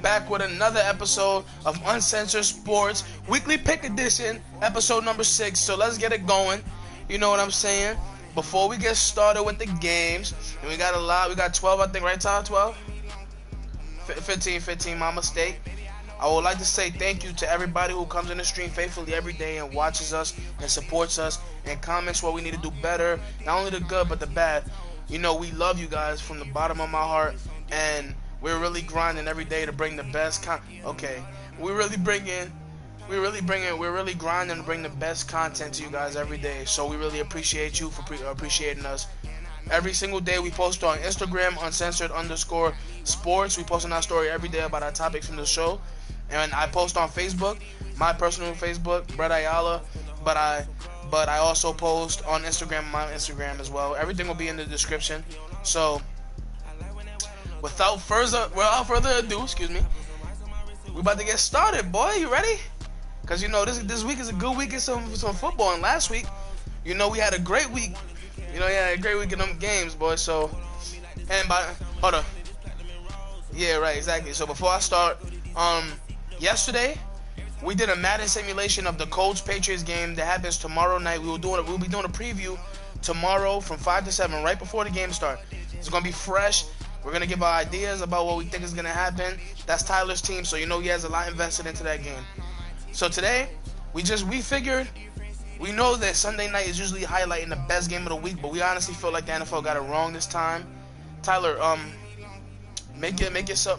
back with another episode of Uncensored Sports, Weekly Pick Edition, episode number 6. So let's get it going. You know what I'm saying? Before we get started with the games, and we got a lot, we got 12, I think, right, Todd? 12? 15, my mistake. I would like to say thank you to everybody who comes in the stream faithfully every day and watches us and supports us and comments what we need to do better. Not only the good, but the bad. You know, we love you guys from the bottom of my heart, and we're really grinding every day to bring the best we're really grinding to bring the best content to you guys every day. So we really appreciate you for appreciating us. Every single day we post on Instagram, Uncensored_Sports. We post on our story every day about our topics from the show. And I post on Facebook, my personal Facebook, Brett Ayala, but I also post on Instagram, my Instagram as well. Everything will be in the description. So without further ado, we about to get started, boy. You ready? Cause you know this week is a good week in some football, and last week, you know, we had a great week. You know, yeah, a great week in them games, boy. So, hold up. Yeah, right, exactly. So before I start, yesterday we did a Madden simulation of the Colts-Patriots game that happens tomorrow night. We'll be doing a preview tomorrow from 5 to 7, right before the game starts. It's gonna be fresh. We're gonna give our ideas about what we think is gonna happen. That's Tyler's team, so you know he has a lot invested into that game. So today, we figured, we know that Sunday night is usually highlighting the best game of the week, but we honestly feel like the NFL got it wrong this time. Tyler,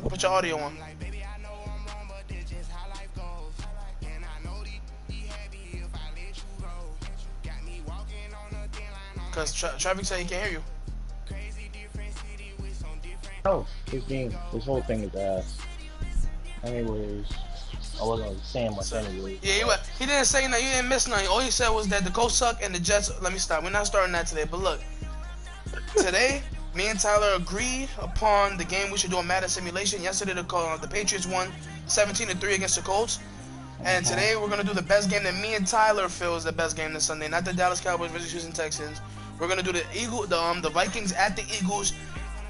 put your audio on. Cause Traffic said he can't hear you. Oh, this whole thing is ass. Anyways, I wasn't saying much anyway. Yeah, he didn't say nothing. You didn't miss nothing. All he said was that the Colts suck and the Jets. Let me stop. We're not starting that today. But look, today, me and Tyler agreed upon the game we should do a Madden simulation. Yesterday, the Patriots won 17-3 against the Colts. And today, we're going to do the best game that me and Tyler feel is the best game this Sunday. Not the Dallas Cowboys versus Houston Texans. We're going to do the Vikings at the Eagles.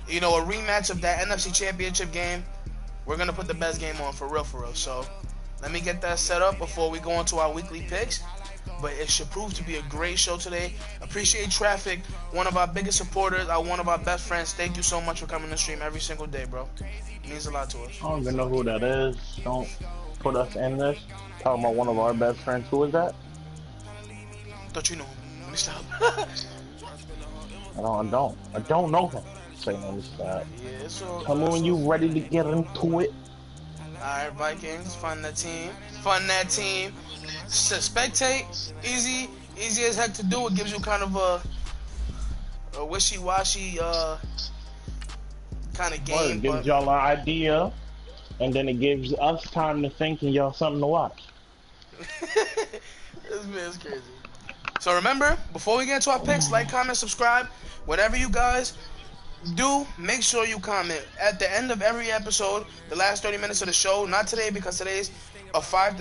You know, a rematch of that NFC Championship game. We're going to put the best game on for real. So, let me get that set up before we go into our weekly picks. But it should prove to be a great show today. Appreciate Traffic, one of our biggest supporters, one of our best friends. Thank you so much for coming to stream every single day, bro. It means a lot to us. I don't even know who that is. Don't put us in this. Talking about one of our best friends. Who is that? Don't you know him? Let me stop. I don't know him. Say no, let me stop. Yeah, so tell me when you ready to get into it. Alright, Vikings, fund that team. Spectate, easy as heck to do. It gives you kind of a wishy-washy kind of game. Well, it gives y'all an idea, and then it gives us time to think and y'all something to watch. This man's crazy. So remember, before we get into our picks, like, comment, subscribe. Whatever you guys do, make sure you comment. At the end of every episode, the last 30 minutes of the show, not today because today's a 5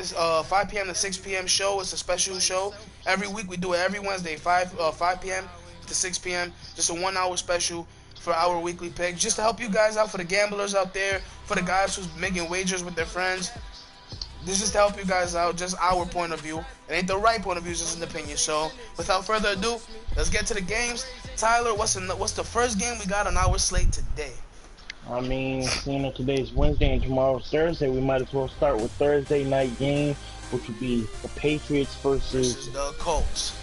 p.m. to 6 p.m. show. It's a special show. Every week we do it every Wednesday, 5 p.m. to 6 p.m. Just a 1 hour special for our weekly pick. Just to help you guys out, for the gamblers out there, for the guys who's making wagers with their friends. This is to help you guys out, just our point of view. It ain't the right point of view, it's just an opinion. So, without further ado, let's get to the games. Tyler, what's the first game we got on our slate today? I mean, seeing that today's Wednesday and tomorrow's Thursday, we might as well start with Thursday night game, which would be the Patriots versus the Colts.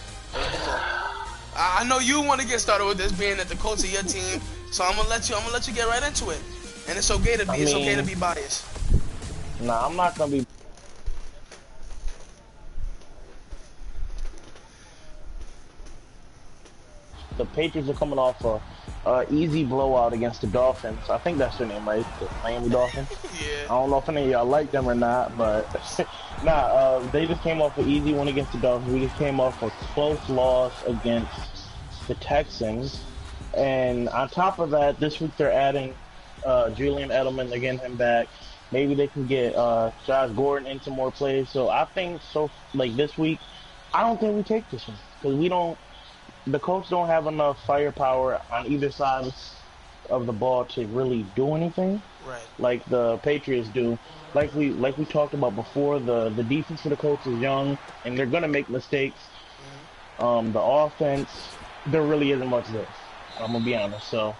I know you want to get started with this, being that the Colts are your team, so I'm gonna let you get right into it. And it's okay to be biased. Nah, I'm not gonna be. The Patriots are coming off a easy blowout against the Dolphins. I think that's their name, right? The Miami Dolphins. Yeah. I don't know if any of y'all like them or not, but they just came off an easy one against the Dolphins. We just came off a close loss against the Texans, and on top of that, this week they're adding Julian Edelman to get him back. Maybe they can get Josh Gordon into more plays. So I think this week, I don't think we take this one because the Colts don't have enough firepower on either side of the ball to really do anything. Right. like the Patriots do. Like we talked about before, the defense for the Colts is young, and they're gonna make mistakes. The offense, there really isn't much there. I'm gonna be honest. So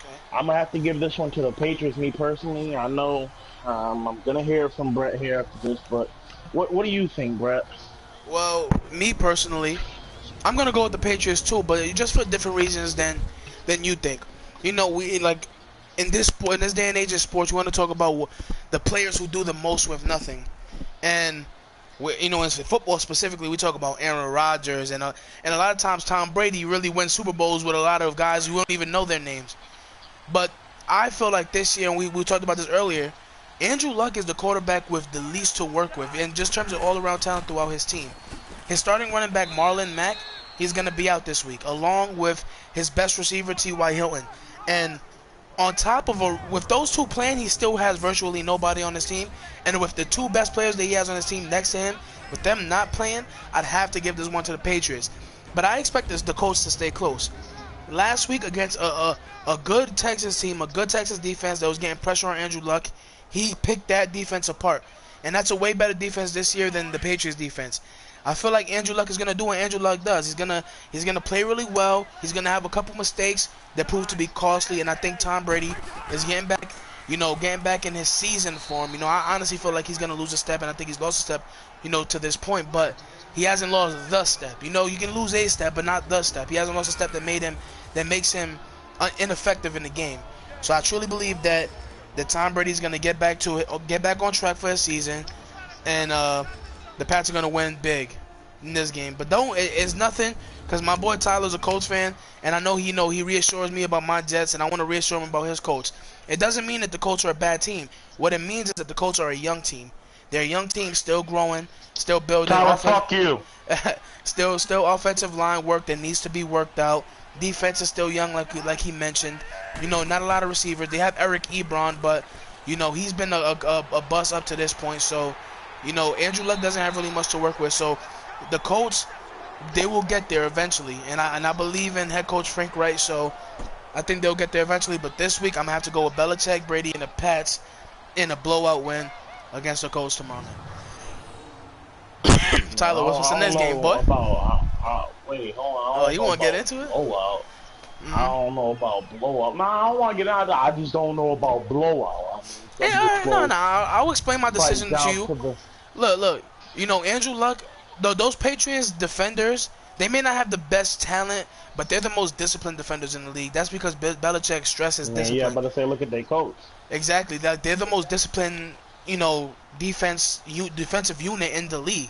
Okay. I'm gonna have to give this one to the Patriots. Me personally, I know I'm gonna hear from Brett here after this, but what do you think, Brett? Well, me personally, I'm gonna go with the Patriots too, but just for different reasons than you think. You know, we like in this day and age of sports, we want to talk about the players who do the most with nothing, and you know, in football specifically, we talk about Aaron Rodgers, and a lot of times Tom Brady really wins Super Bowls with a lot of guys who don't even know their names. But I feel like this year, and we talked about this earlier, Andrew Luck is the quarterback with the least to work with, in just terms of all-around talent throughout his team. His starting running back, Marlon Mack, he's going to be out this week, along with his best receiver, T.Y. Hilton. And on top of with those two playing, he still has virtually nobody on his team. And with the two best players that he has on his team next to him, with them not playing, I'd have to give this one to the Patriots. But I expect the Colts to stay close. Last week against a good Texas team, a good Texas defense that was getting pressure on Andrew Luck, he picked that defense apart. And that's a way better defense this year than the Patriots defense. I feel like Andrew Luck is gonna do what Andrew Luck does. He's gonna play really well. He's gonna have a couple mistakes that prove to be costly, and I think Tom Brady is getting back in his season form. You know, I honestly feel like he's gonna lose a step, and I think he's lost a step, you know, to this point. But he hasn't lost the step. You know, you can lose a step, but not the step. He hasn't lost a step that makes him ineffective in the game. So I truly believe that Tom Brady's gonna get back on track for his season, and the Pats are going to win big in this game. But it's nothing, because my boy Tyler's a Colts fan, and I know he reassures me about my Jets, and I want to reassure him about his Colts. It doesn't mean that the Colts are a bad team. What it means is that the Colts are a young team. They're a young team, still growing, still building. Tyler, fuck you. still offensive line work that needs to be worked out. Defense is still young, like he mentioned. You know, not a lot of receivers. They have Eric Ebron, but you know, he's been a bust up to this point. So, you know, Andrew Luck doesn't have really much to work with. So the Colts, they will get there eventually. And I believe in head coach Frank Reich, so I think they'll get there eventually. But this week, I'm going to have to go with Belichick, Brady, and the Pats in a blowout win against the Colts tomorrow night. Tyler, what's in this game, boy? Wait, hold on. Oh, you want to get into it? Blowout. I don't know about blowout. Nah, I don't want to get out of that. I just don't know about blowout. No. I'll explain my decision to you. Look. You know, Andrew Luck, those Patriots defenders, they may not have the best talent, but they're the most disciplined defenders in the league. That's because Belichick stresses discipline. Yeah, but I say, look at their coach. Exactly. They're the most disciplined, you know, defensive unit in the league.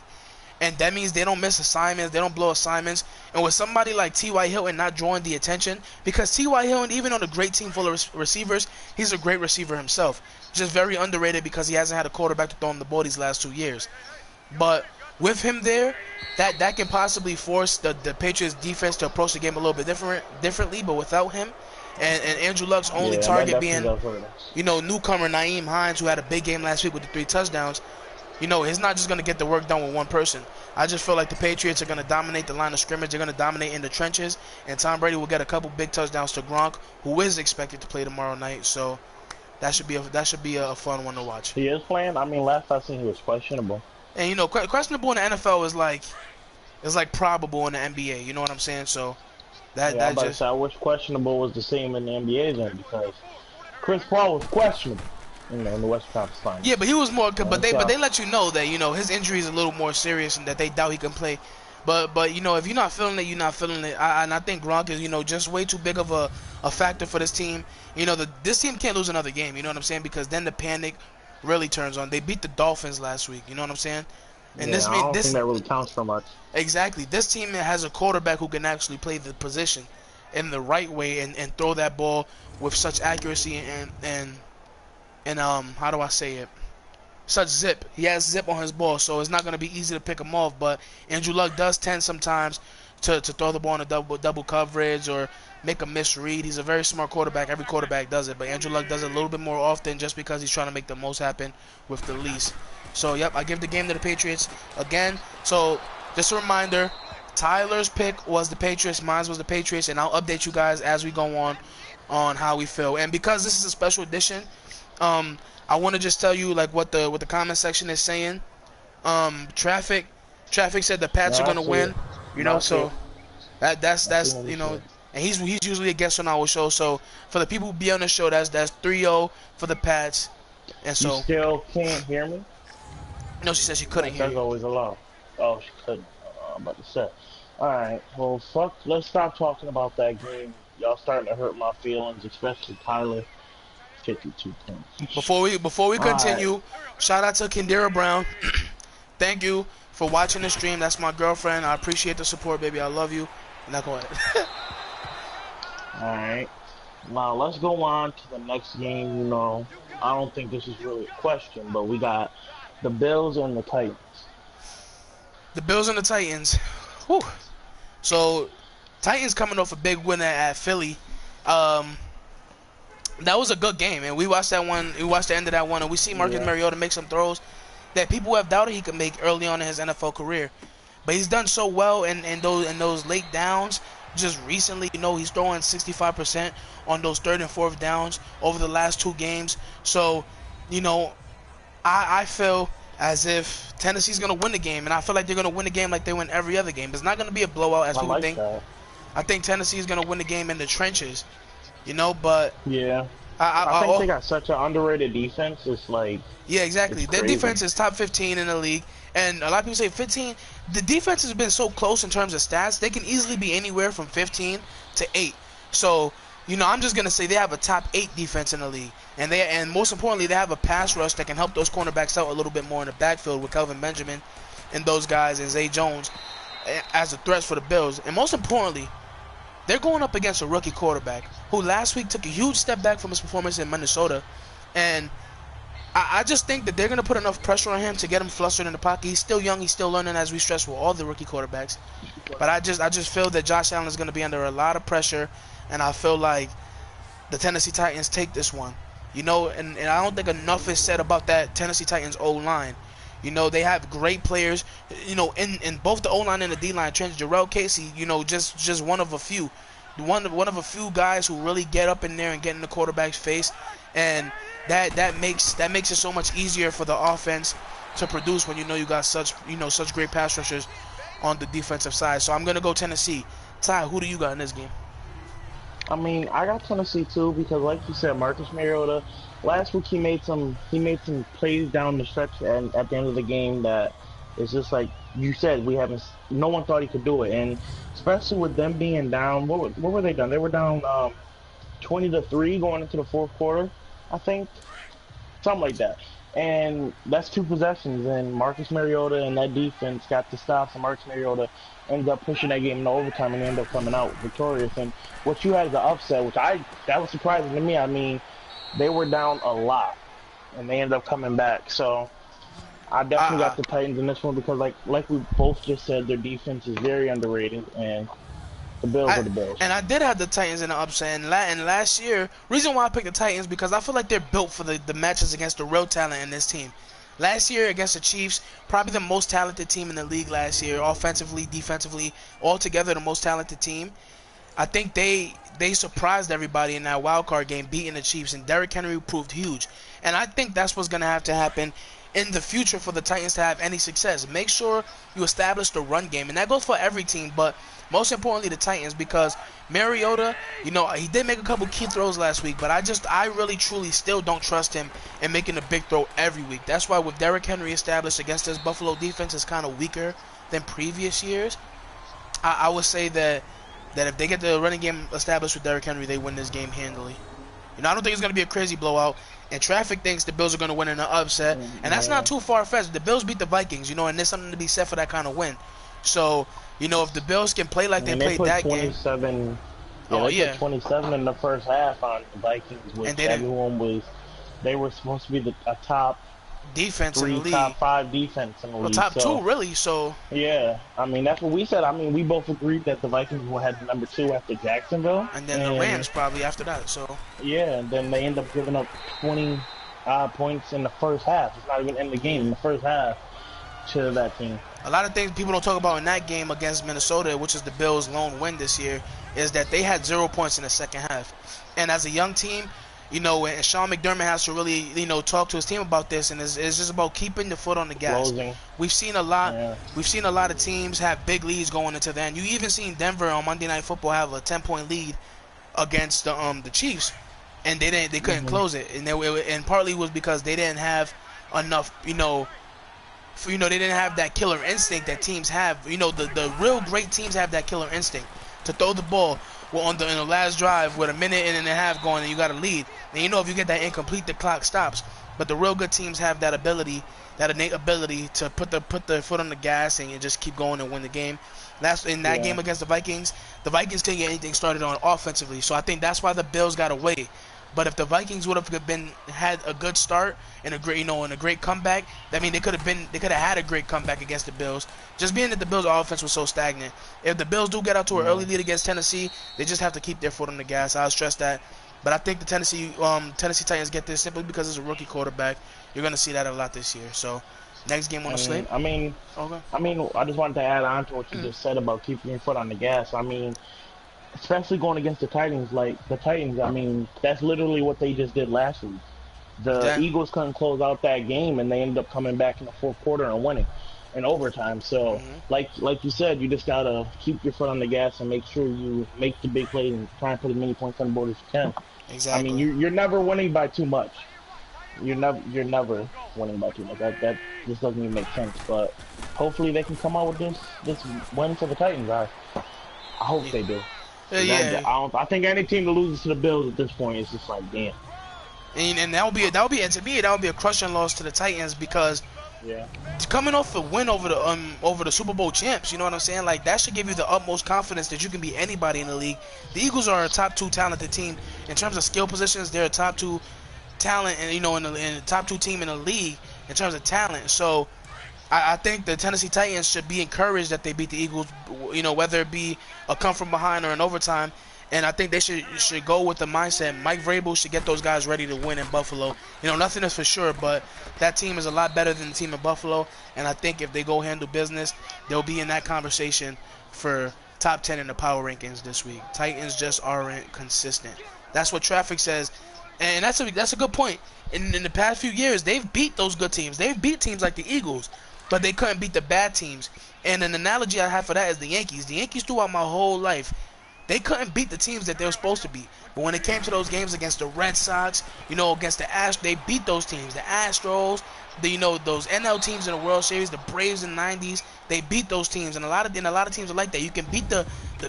And that means they don't miss assignments, they don't blow assignments. And with somebody like T.Y. Hilton not drawing the attention, because T.Y. Hilton, even on a great team full of receivers, he's a great receiver himself. Just very underrated because he hasn't had a quarterback to throw him the ball these last 2 years. But with him there, that can possibly force the Patriots defense to approach the game a little bit differently. But without him, and Andrew Luck's only target being, you know, newcomer Nyheim Hines, who had a big game last week with the 3 touchdowns, you know, he's not just going to get the work done with one person. I just feel like the Patriots are going to dominate the line of scrimmage. They're going to dominate in the trenches. And Tom Brady will get a couple big touchdowns to Gronk, who is expected to play tomorrow night. So that should be a fun one to watch. He is playing. I mean, last I seen he was questionable. And, you know, questionable in the NFL is like probable in the NBA. You know what I'm saying? So I wish questionable was the same in the NBA then, because Chris Paul was questionable. In the Western Conference Finals. Yeah, but he was more. But they let you know that, you know, his injury is a little more serious and that they doubt he can play. But you know, if you're not feeling it, you're not feeling it. And I think Gronk is, you know, just way too big of a factor for this team. You know, this team can't lose another game. You know what I'm saying? Because then the panic really turns on. They beat the Dolphins last week. You know what I'm saying? And I don't think that really counts so much. Exactly. This team has a quarterback who can actually play the position in the right way and throw that ball with such accuracy and how do I say it? Such zip. He has zip on his ball, so it's not going to be easy to pick him off. But Andrew Luck does tend sometimes to throw the ball in a double coverage or make a misread. He's a very smart quarterback. Every quarterback does it, but Andrew Luck does it a little bit more often just because he's trying to make the most happen with the least. So, yep, I give the game to the Patriots again. So, just a reminder, Tyler's pick was the Patriots, mine was the Patriots, and I'll update you guys as we go on how we feel. And because this is a special edition, I want to just tell you like what the comment section is saying. Traffic said the Pats are No, I gonna see it. win. You No, know, I see so it. I see that's what you you know, said. and he's usually a guest on our show. So for the people who be on the show, that's 3-0 for the Pats. And You so, still can't hear me? no, she said she couldn't That hear does you. always allow. Oh, she couldn't. I'm about to say. Alright, well, fuck. Let's stop talking about that game. Y'all starting to hurt my feelings, especially Tyler. 52 points. Before we Alright. continue, shout out to Kendira Brown. Thank you for watching the stream. That's my girlfriend. I appreciate the support, baby. I love you. Now go ahead. Alright. Now, let's go on to the next game. You know, I don't think this is really a question, but we got the Bills and the Titans. The Bills and the Titans. Whew. So, Titans coming off a big win at Philly. That was a good game, and we watched that one. We watched the end of that one, and we see Marcus Yeah. Mariota make some throws that people have doubted he could make early on in his NFL career. But he's done so well in those late downs. Just recently, you know, he's throwing 65% on those third and fourth downs over the last 2 games. So, you know, I feel as if Tennessee's going to win the game, and I feel like they're going to win the game like they win every other game. It's not going to be a blowout as I people like think. that. I think Tennessee is going to win the game in the trenches, you know, but Yeah. I think they got such an underrated defense. It's like, yeah, exactly. it's Their crazy. defense is top 15 in the league, and a lot of people say 15. The defense has been so close in terms of stats; they can easily be anywhere from 15 to 8. So, you know, I'm just gonna say they have a top 8 defense in the league, and most importantly, they have a pass rush that can help those cornerbacks out a little bit more in the backfield with Kelvin Benjamin and those guys and Zay Jones as a threat for the Bills. And most importantly, they're going up against a rookie quarterback who last week took a huge step back from his performance in Minnesota, and I just think that they're going to put enough pressure on him to get him flustered in the pocket. He's still young. He's still learning, as we stress with all the rookie quarterbacks. But I just feel that Josh Allen is going to be under a lot of pressure, and I feel like the Tennessee Titans take this one. You know, and I don't think enough is said about that Tennessee Titans O-line. You know, they have great players, you know, in both the O-line and the D-line. Trent Jarrell Casey, you know, just one of a few. One of a few guys who really get up in there and get in the quarterback's face, and that makes it so much easier for the offense to produce when you know you got such great pass rushers on the defensive side. So I'm gonna go Tennessee. Ty, who do you got in this game? I mean, I got Tennessee too because, like you said, Marcus Mariota. Last week he made some plays down the stretch and at the end of the game that it's just like you said, no one thought he could do it, and especially with them being down. What were they down? They were down 20-3 going into the fourth quarter, I think, something like that. And that's 2 possessions, and Marcus Mariota and that defense got the stops, and Marcus Mariota ended up pushing that game into overtime and ended up coming out victorious. And what you had as an upset, that was surprising to me. I mean, they were down a lot, and they ended up coming back. So I definitely got the Titans in this one because, like we both just said, their defense is very underrated, and the Bills are the Bills. And I did have the Titans in the upset. And last year, reason why I picked the Titans because I feel like they're built for the matches against the real talent in this team. Last year against the Chiefs, probably the most talented team in the league last year, offensively, defensively, altogether the most talented team. I think they surprised everybody in that wild card game, beating the Chiefs, and Derrick Henry proved huge. And I think that's what's going to have to happen in the future for the Titans to have any success. Make sure you establish the run game, and that goes for every team, but most importantly the Titans, because Mariota, you know, he did make a couple key throws last week, but I really truly still don't trust him in making a big throw every week. That's why with Derrick Henry established against this Buffalo defense is kind of weaker than previous years. I would say that if they get the running game established with Derrick Henry, they win this game handily. You know, I don't think it's going to be a crazy blowout. And Traffic thinks the Bills are going to win in an upset. And that's not too far-fetched. The Bills beat the Vikings, you know, and there's something to be said for that kind of win. So, you know, if the Bills can play like they played that game. They put 27 in the first half on the Vikings, which they were supposed to be a top defense in the league. Top 5 defense in the league. Well, top 2, really, so. Yeah, I mean, that's what we said. I mean, we both agreed that the Vikings had number 2 after Jacksonville. And then the Rams probably after that, so. Yeah, and then they end up giving up 20 points in the first half. It's not even in the game, in the first half to that team. A lot of things people don't talk about in that game against Minnesota, which is the Bills' lone win this year, is that they had 0 points in the second half. And as a young team, You know, and Sean McDermott has to really, you know, talk to his team about this, and it's just about keeping the foot on the gas. Closing. We've seen a lot. Yeah. We've seen a lot of teams have big leads going into the end. You even seen Denver on Monday Night Football have a 10-point lead against the Chiefs, and they couldn't close it, and partly was because they didn't have enough, they didn't have that killer instinct that teams have. You know, the real great teams have that killer instinct to throw the ball. Well, in the last drive with a minute and a half going, and you got to lead. And you know, if you get that incomplete, the clock stops. But the real good teams have that ability, that innate ability to put their foot on the gas and just keep going and win the game. That's in that game against the Vikings. The Vikings didn't get anything started on offensively, so I think that's why the Bills got away. But if the Vikings would have had a good start and a great comeback, I mean, they could have had a great comeback against the Bills. Just being that the Bills' offense was so stagnant. If the Bills do get out to an early lead against Tennessee, they just have to keep their foot on the gas. I'll stress that. But I think the Tennessee Titans get this simply because it's a rookie quarterback. You're gonna see that a lot this year. So next game on the slate. I just wanted to add on to what you just said about keeping your foot on the gas. I mean, especially going against the Titans, I mean, that's literally what they just did last week. The Eagles couldn't close out that game, and they ended up coming back in the fourth quarter and winning in overtime. So, like you said, you just gotta keep your foot on the gas and make sure you make the big plays and try and put as many points on the board as you can. Exactly. I mean, you're never winning by too much. You're never winning by too much. That just doesn't even make sense. But hopefully they can come out with this win for the Titans. I hope they do. I think any team that loses to the Bills at this point is just like, damn. And that would be a crushing loss to the Titans because coming off a win over the Super Bowl champs, you know what I'm saying? Like, that should give you the utmost confidence that you can beat anybody in the league. The Eagles are a top 2 talented team in terms of skill positions. They're a top 2 talent, and in the top 2 team in the league in terms of talent. So I think the Tennessee Titans should be encouraged that they beat the Eagles, whether it be a come from behind or an overtime. And I think they should go with the mindset. Mike Vrabel should get those guys ready to win in Buffalo. Nothing is for sure, but that team is a lot better than the team in Buffalo. And I think if they go handle business, they'll be in that conversation for top 10 in the power rankings this week. Titans just aren't consistent. That's what traffic says. And that's a good point. In the past few years, they've beat those good teams. They've beat teams like the Eagles, but they couldn't beat the bad teams. And an analogy I have for that is the Yankees. The Yankees throughout my whole life, they couldn't beat the teams that they were supposed to beat. But when it came to those games against the Red Sox, against the Astros, they beat those teams. The Astros, those NL teams in the World Series, the Braves in the 90s, they beat those teams. And a lot of teams are like that. You can beat the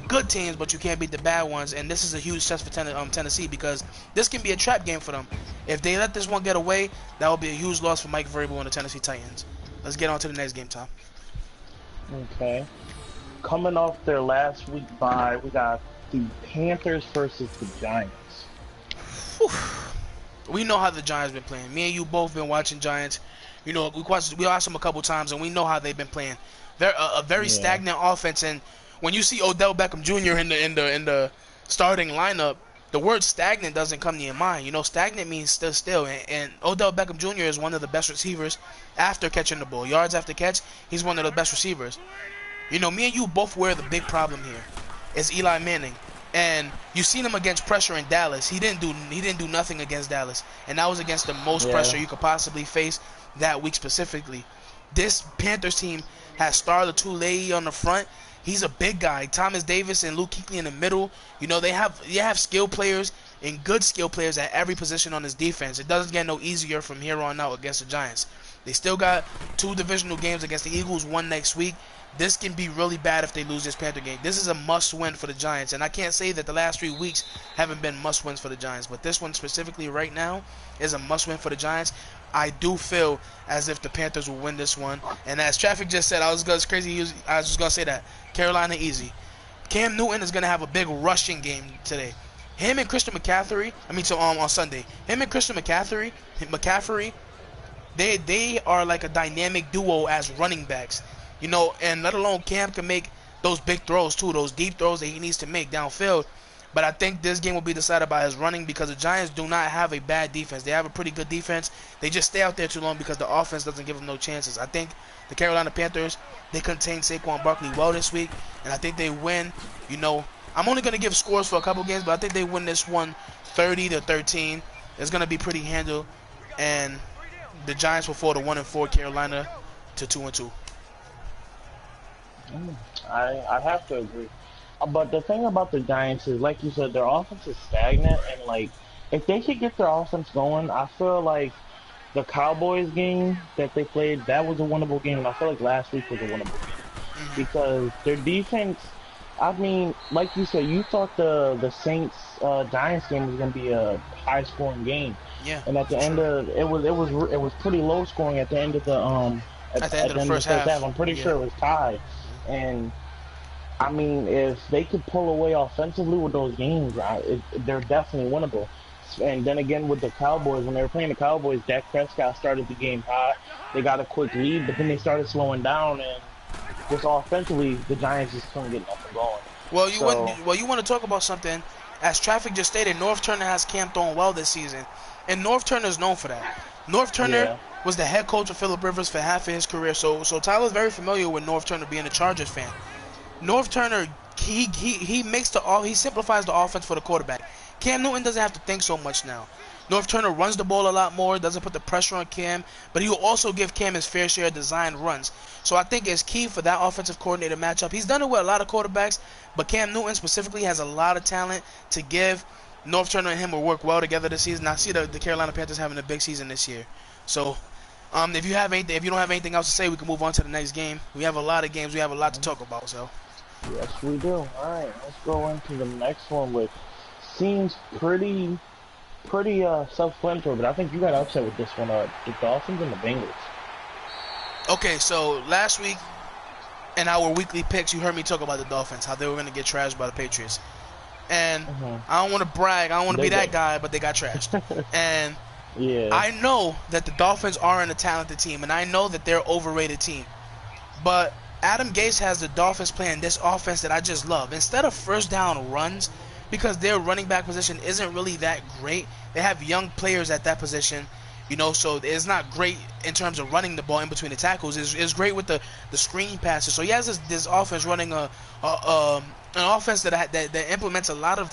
good teams, but you can't beat the bad ones. And this is a huge test for Tennessee because this can be a trap game for them. If they let this one get away, that will be a huge loss for Mike Vrabel and the Tennessee Titans. Let's get on to the next game, Tom. Okay. Coming off their last week bye, we got the Panthers versus the Giants. Whew. We know how the Giants been playing. Me and you both been watching Giants. We watched them a couple times, and we know how they've been playing. They're a very stagnant offense, and when you see Odell Beckham Jr. in the starting lineup, the word stagnant doesn't come to your mind. Stagnant means still, and Odell Beckham Jr. is one of the best receivers after catching the ball. Yards after catch, he's one of the best receivers. Me and you both aware the big problem here is Eli Manning, and you seen him against pressure in Dallas. He didn't do nothing against Dallas, and that was against the most pressure you could possibly face that week specifically. This Panthers team has Star Lotulelei on the front. He's a big guy. Thomas Davis and Luke Kuechly in the middle. They have skill players and good skill players at every position on this defense. It doesn't get no easier from here on out against the Giants. They still got 2 divisional games against the Eagles, 1 next week. This can be really bad if they lose this Panther game. This is a must-win for the Giants, and I can't say that the last 3 weeks haven't been must-wins for the Giants, but this one specifically right now is a must-win for the Giants. I do feel as if the Panthers will win this one, and as Traffic just said, I was just going to say that. Carolina easy. Cam Newton is going to have a big rushing game today. Him and Christian McCaffrey, on Sunday, him and Christian McCaffrey, they are like a dynamic duo as running backs. And let alone Cam can make those big throws too, those deep throws that he needs to make downfield. But I think this game will be decided by his running because the Giants do not have a bad defense. They have a pretty good defense. They just stay out there too long because the offense doesn't give them no chances. I think the Carolina Panthers, they contain Saquon Barkley well this week, and I think they win. I'm only going to give scores for a couple games, but I think they win this one 30-13. it's gonna be pretty handled, and the Giants will fall to 1-4, Carolina to 2-2. I have to agree. But the thing about the Giants is, like you said, their offense is stagnant, and like if they could get their offense going, I feel like the Cowboys game that they played, that was a winnable game, and I feel like last week was a winnable game because their defense. I mean, like you said, you thought the Saints Giants game was going to be a high scoring game, Yeah. and at the end of it was pretty low scoring at the end of the at the end of the first half. I'm pretty sure it was tied, and I mean, if they could pull away offensively with those games, they're definitely winnable. And then again with the Cowboys, when they were playing the Cowboys, Dak Prescott started the game hot. They got a quick lead, but then they started slowing down, and just offensively, the Giants just couldn't get nothing going. Well, you want to talk about something. As Traffic just stated, North Turner has Cam throwing well this season, and North Turner is known for that. North Turner was the head coach of Phillip Rivers for half of his career, so Tyler's very familiar with North Turner being a Chargers fan. North Turner, he simplifies the offense for the quarterback. Cam Newton doesn't have to think so much now. North Turner runs the ball a lot more, doesn't put the pressure on Cam, but he will also give Cam his fair share of designed runs. So I think it's key for that offensive coordinator matchup. He's done it with a lot of quarterbacks, but Cam Newton specifically has a lot of talent to give. North Turner and him will work well together this season. I see the Carolina Panthers having a big season this year. So if you don't have anything else to say, we can move on to the next game. We have a lot of games. We have a lot to talk about. So yes, we do. All right, let's go into the next one, which seems pretty self-explanatory, but I think you got upset with this one. The Dolphins and the Bengals. Okay, so last week in our weekly picks, you heard me talk about the Dolphins, how they were going to get trashed by the Patriots. And I don't want to brag, I don't want to be that guy, but they got trashed. And I know that the Dolphins aren't a talented team, and I know that they're an overrated team. But Adam Gase has the Dolphins playing this offense that I just love. Instead of first down runs, because their running back position isn't really that great, they have young players at that position, so it's not great in terms of running the ball in between the tackles. It's great with the screen passes. So he has this offense running an offense that implements a lot of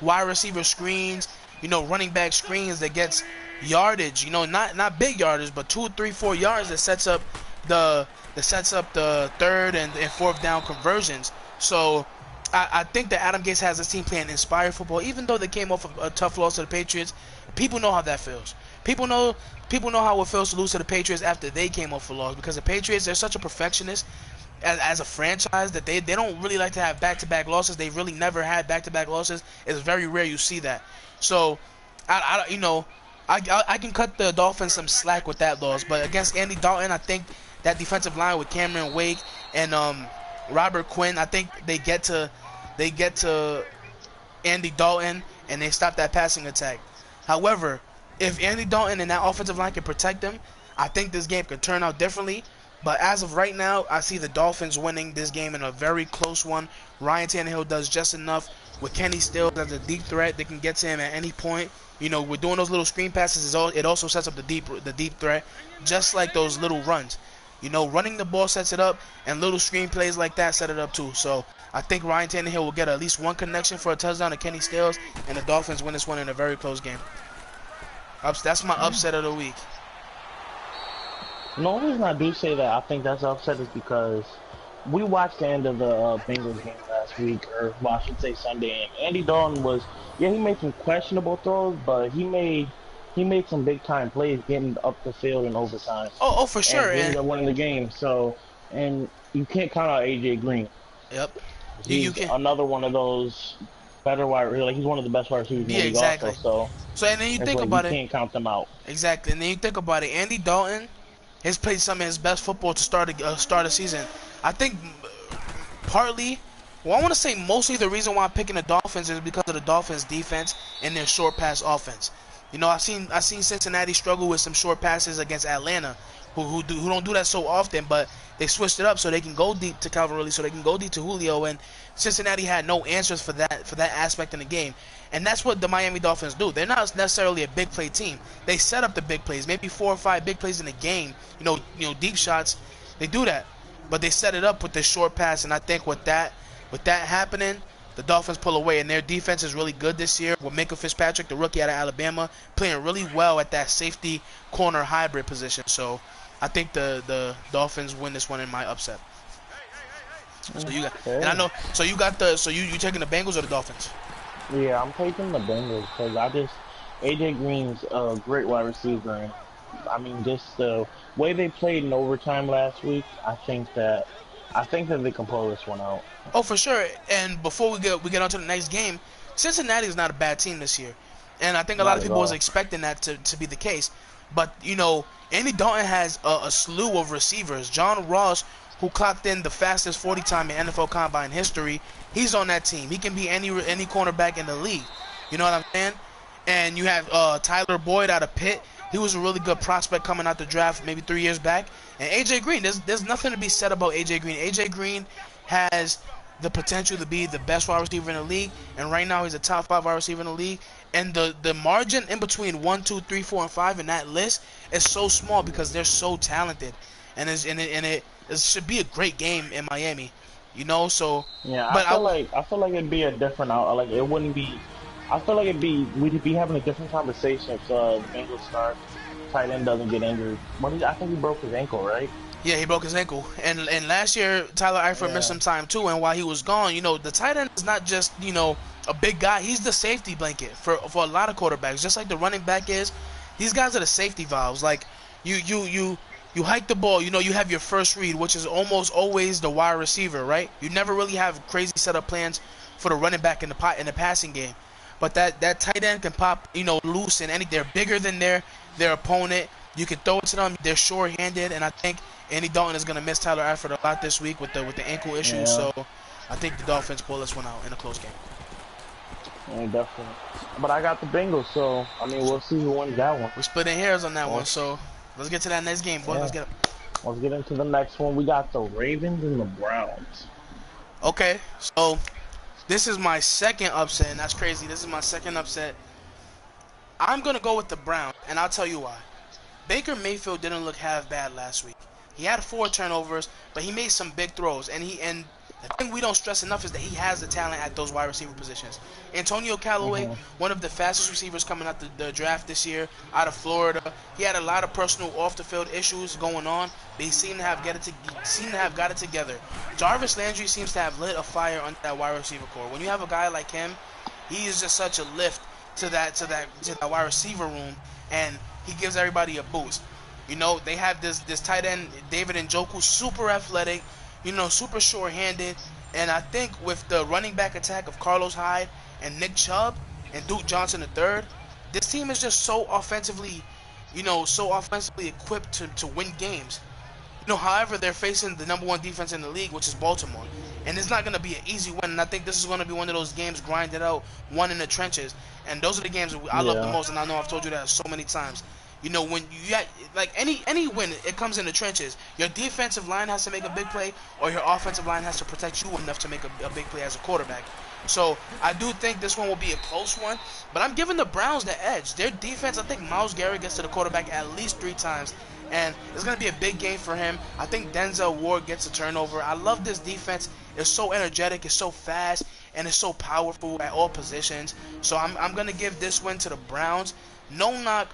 wide receiver screens, running back screens that gets yardage, not big yardage, but 2, 3, 4 yards that sets up the third and fourth down conversions. So I think that Adam Gase has this team playing inspired football, even though they came off a tough loss to the Patriots. People know how that feels. People know how it feels to lose to the Patriots after they came off a loss, because the Patriots, they're such a perfectionist as a franchise that they don't really like to have back-to-back losses. They've really never had back-to-back losses. It's very rare you see that. So I can cut the Dolphins some slack with that loss, but against Andy Dalton, I think that defensive line with Cameron Wake and Robert Quinn, I think they get to Andy Dalton and they stop that passing attack. However, if Andy Dalton and that offensive line can protect them, I think this game could turn out differently. But as of right now, I see the Dolphins winning this game in a very close one. Ryan Tannehill does just enough with Kenny Stills as a deep threat. They can get to him at any point. We're doing those little screen passes. It also sets up the deep threat, just like those little runs. Running the ball sets it up, and little screen plays like that set it up too. So I think Ryan Tannehill will get at least one connection for a touchdown to Kenny Stills, and the Dolphins win this one in a very close game. That's my upset of the week. The only reason I do say that I think that's upset is because we watched the end of the Bengals game last week, or well, I should say Sunday, and Andy Dalton was, he made some questionable throws, but he made some big time plays getting up the field in overtime. Oh, for sure. And he ended up winning the game. So, and you can't count out AJ Green. Yep. He's another one of those better he's one of the best wide receivers in the league exactly. also. So and then you think about you can't count them out. Exactly. And then you think about it. Andy Dalton has played some of his best football to start a season. I think partly, I want to say mostly the reason why I'm picking the Dolphins is because of the Dolphins' defense and their short pass offense. I've seen Cincinnati struggle with some short passes against Atlanta, who don't do that so often, but they switched it up so they can go deep to Calvin Ridley, so they can go deep to Julio, and Cincinnati had no answers for that aspect in the game. And that's what the Miami Dolphins do. They're not necessarily a big play team. They set up the big plays, maybe 4 or 5 big plays in a game, deep shots. They do that, but they set it up with the short pass, and I think with that happening, the Dolphins pull away, and their defense is really good this year with Minka Fitzpatrick, the rookie out of Alabama, playing really well at that safety corner hybrid position. So I think the Dolphins win this one in my upset. So you got, and I know, so you got you taking the Bengals or the Dolphins? Yeah, I'm taking the Bengals because AJ Green's a great wide receiver, and I mean, just the way they played in overtime last week, I think that they can pull this one out. Oh, for sure. And before we get on to the next game, Cincinnati is not a bad team this year, and I think a lot of people was expecting that to be the case. But you know, Andy Dalton has a slew of receivers. John Ross, who clocked in the fastest 40 time in NFL Combine history, he's on that team. He can be any cornerback in the league. You know what I'm saying? And you have Tyler Boyd out of Pitt. He was a really good prospect coming out the draft maybe 3 years back. And AJ Green, there's nothing to be said about AJ Green. AJ Green has the potential to be the best wide receiver in the league, and right now he's a top 5 wide receiver in the league. And the margin in between 1, 2, 3, 4, and 5 in that list is so small because they're so talented, and it should be a great game in Miami, you know. So yeah, I feel like it'd be a different out. Like it wouldn't be. I feel like we'd be having a different conversation if the Bengals start tight end doesn't get injured. I think he broke his ankle, right? Yeah, he broke his ankle. And last year, Tyler Eifert missed some time too. And while he was gone, you know, the tight end is not just, you know, a big guy. He's the safety blanket for a lot of quarterbacks, just like the running back is. These guys are the safety valves. Like you hike the ball. You know, you have your first read, which is almost always the wide receiver, right? You never really have crazy setup plans for the running back in the passing game. But that tight end can pop, you know, loose and they're bigger than their opponent. You can throw it to them. They're sure-handed, and I think Andy Dalton is going to miss Tyler Eifert a lot this week with the ankle issue. Yeah. So I think the Dolphins pull this one out in a close game. Yeah, definitely. But I got the Bengals, so I mean we'll see who wins that one. We're splitting hairs on that one, so let's get to that next game, boy. Yeah. Let's get into the next one. We got the Ravens and the Browns. Okay, so this is my second upset, and that's crazy. This is my second upset. I'm going to go with the Browns, and I'll tell you why. Baker Mayfield didn't look half bad last week. He had 4 turnovers, but he made some big throws. And the thing we don't stress enough is that he has the talent at those wide receiver positions. Antonio Callaway, one of the fastest receivers coming out the draft this year, out of Florida. He had a lot of personal off-the-field issues going on, but he seemed to have got it together. Jarvis Landry seems to have lit a fire under that wide receiver core. When you have a guy like him, he is just such a lift to that wide receiver room, and he gives everybody a boost. You know, they have this tight end, David Njoku, super athletic, you know, super sure-handed. And I think with the running back attack of Carlos Hyde and Nick Chubb and Duke Johnson III, this team is just so offensively equipped to win games. You know, however, they're facing the #1 defense in the league, which is Baltimore. And it's not going to be an easy win. And I think this is going to be one of those games grinded out, won in the trenches. And those are the games I love the most. And I know I've told you that so many times. You know, when you got, like, any win, it comes in the trenches. Your defensive line has to make a big play, or your offensive line has to protect you enough to make a big play as a quarterback. So I do think this one will be a close one, but I'm giving the Browns the edge. Their defense, I think Myles Garrett gets to the quarterback at least 3 times, and it's going to be a big game for him. I think Denzel Ward gets a turnover. I love this defense. It's so energetic, it's so fast, and it's so powerful at all positions. So I'm going to give this win to the Browns. No knock.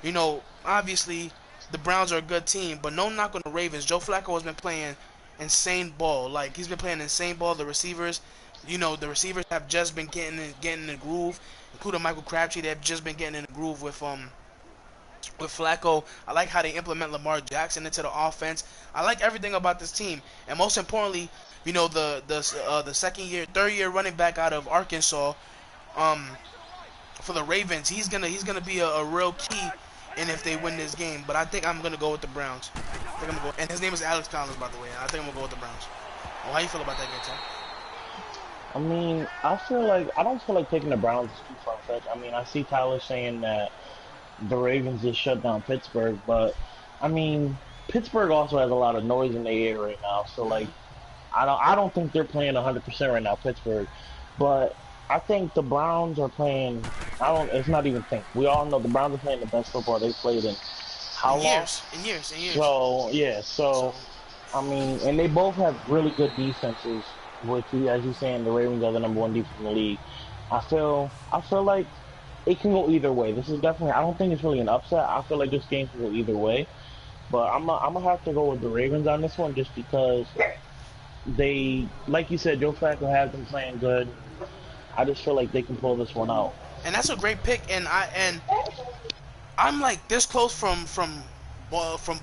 You know, obviously, the Browns are a good team, but no knock on the Ravens. Joe Flacco has been playing insane ball. Like, he's been playing insane ball. The receivers, you know, have just been getting in the groove, including Michael Crabtree. They've just been getting in the groove with Flacco. I like how they implement Lamar Jackson into the offense. I like everything about this team, and most importantly, you know, the third year running back out of Arkansas, for the Ravens, he's gonna be a real key in if they win this game. But I think I'm gonna go with the Browns. And his name is Alex Collins, by the way. I think I'm gonna go with the Browns. Well, how you feel about that game, Tom? I mean, I don't feel like taking the Browns is too far-fetched. I mean, I see Tyler saying that the Ravens just shut down Pittsburgh, but I mean, Pittsburgh also has a lot of noise in the air right now. So like, I don't think they're playing 100% right now, Pittsburgh, but I think the Browns are playing. It's not even think. We all know the Browns are playing the best football they've played in how long? In years. So yeah. So I mean, and they both have really good defenses. which, as you're saying, the Ravens are the #1 defense in the league. I feel like it can go either way. This is definitely. I don't think it's really an upset. I feel like this game can go either way. But I'm gonna have to go with the Ravens on this one just because they, like you said, Joe Flacco has been playing good. I just feel like they can pull this one out. And that's a great pick. And I'm like this close from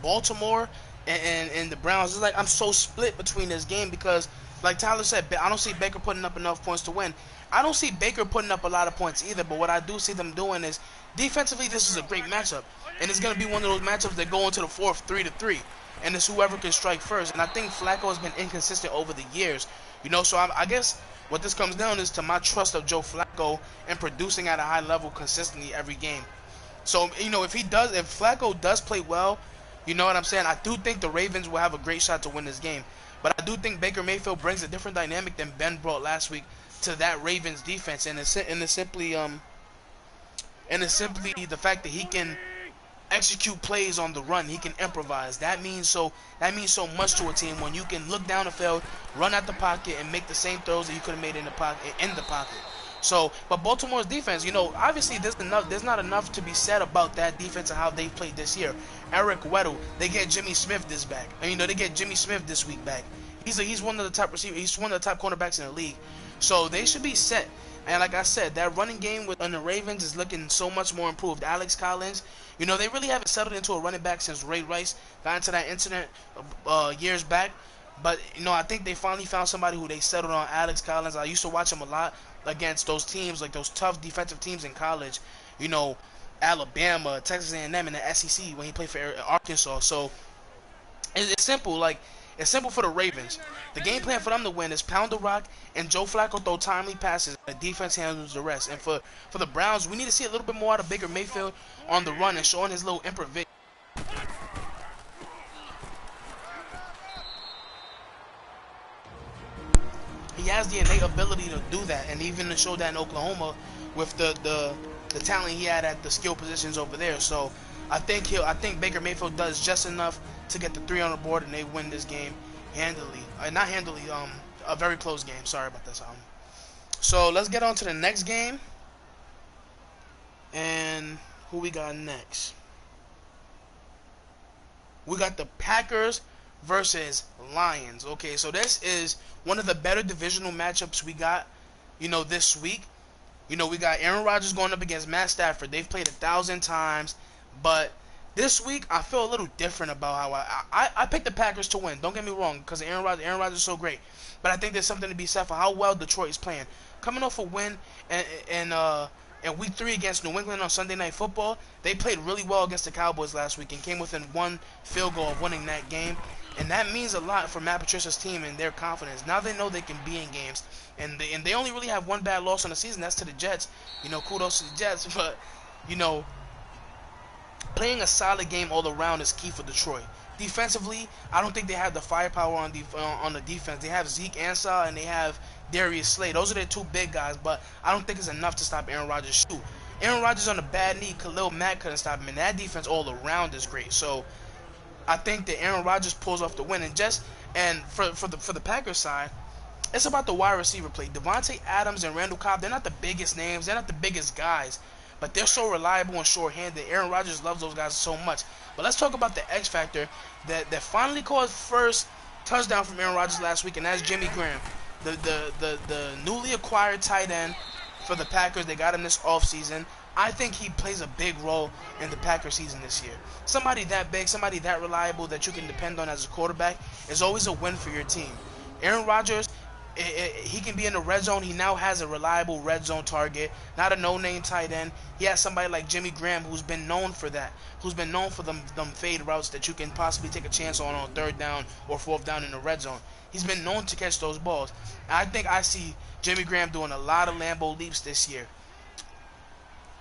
Baltimore and the Browns. It's like I'm so split between this game because, like Tyler said, I don't see Baker putting up enough points to win. I don't see Baker putting up a lot of points either. But what I do see them doing is defensively, this is a great matchup, and it's gonna be one of those matchups that go into the fourth 3-3, and it's whoever can strike first. And I think Flacco has been inconsistent over the years, so I guess what this comes down is to my trust of Joe Flacco and producing at a high level consistently every game. So, if Flacco does play well, you know what I'm saying, I do think the Ravens will have a great shot to win this game. But I do think Baker Mayfield brings a different dynamic than Ben brought last week to that Ravens defense, and it's simply the fact that he can execute plays on the run. He can improvise. That means so much to a team when you can look down the field, run out the pocket, and make the same throws that you could have made in the pocket. So, but Baltimore's defense, obviously there's not enough to be said about that defense and how they played this year. Eric Weddle, they get Jimmy Smith they get Jimmy Smith this week back. He's one of the top receivers. He's one of the top cornerbacks in the league. So they should be set. And like I said, that running game on the Ravens is looking so much more improved. Alex Collins, they really haven't settled into a running back since Ray Rice got into that incident years back. But, I think they finally found somebody who they settled on. Alex Collins, I used to watch him a lot against those teams, like those tough defensive teams in college. Alabama, Texas A&M, and the SEC when he played for Arkansas. So it's simple. It's simple for the Ravens. The game plan for them to win is pound the rock and Joe Flacco throw timely passes. The defense handles the rest. And for the Browns, we need to see a little bit more out of Baker Mayfield on the run and showing his little improvisation. He has the innate ability to do that, and even to show that in Oklahoma with the talent he had at the skill positions over there. So I think Baker Mayfield does just enough to get the 3 on the board, and they win this game handily. Not handily, a very close game. Sorry about this. So let's get on to the next game. And who we got next? We got the Packers versus Lions. Okay, so this is one of the better divisional matchups we got, this week. We got Aaron Rodgers going up against Matt Stafford. They've played 1,000 times, but this week I feel a little different about how I picked the Packers to win. Don't get me wrong, because Aaron Rodgers is so great. But I think there's something to be said for how well Detroit is playing. Coming off a win in Week 3 against New England on Sunday Night Football, they played really well against the Cowboys last week and came within 1 field goal of winning that game. And that means a lot for Matt Patricia's team and their confidence. Now they know they can be in games. And they only really have one bad loss on the season. That's to the Jets. Kudos to the Jets. But, playing a solid game all around is key for Detroit. Defensively, I don't think they have the firepower on the defense. They have Zeke Ansah and they have Darius Slay. Those are their 2 big guys, but I don't think it's enough to stop Aaron Rodgers' shoot. Aaron Rodgers on a bad knee, Khalil Mack couldn't stop him, and that defense all around is great. So I think that Aaron Rodgers pulls off the win. And for the Packers side, it's about the wide receiver play. Devontae Adams and Randall Cobb, they're not the biggest names, they're not the biggest guys, but they're so reliable and short-handed. Aaron Rodgers loves those guys so much. But let's talk about the X factor that finally caused first touchdown from Aaron Rodgers last week, and that's Jimmy Graham, the newly acquired tight end for the Packers. They got him this offseason. I think he plays a big role in the Packers season this year. Somebody that big, somebody that reliable that you can depend on as a quarterback is always a win for your team. Aaron Rodgers, he can be in the red zone. He now has a reliable red zone target, not a no-name tight end. He has somebody like Jimmy Graham who's been known for that, who's been known for them fade routes that you can possibly take a chance on 3rd down or 4th down in the red zone. He's been known to catch those balls. I think I see Jimmy Graham doing a lot of Lambeau leaps this year.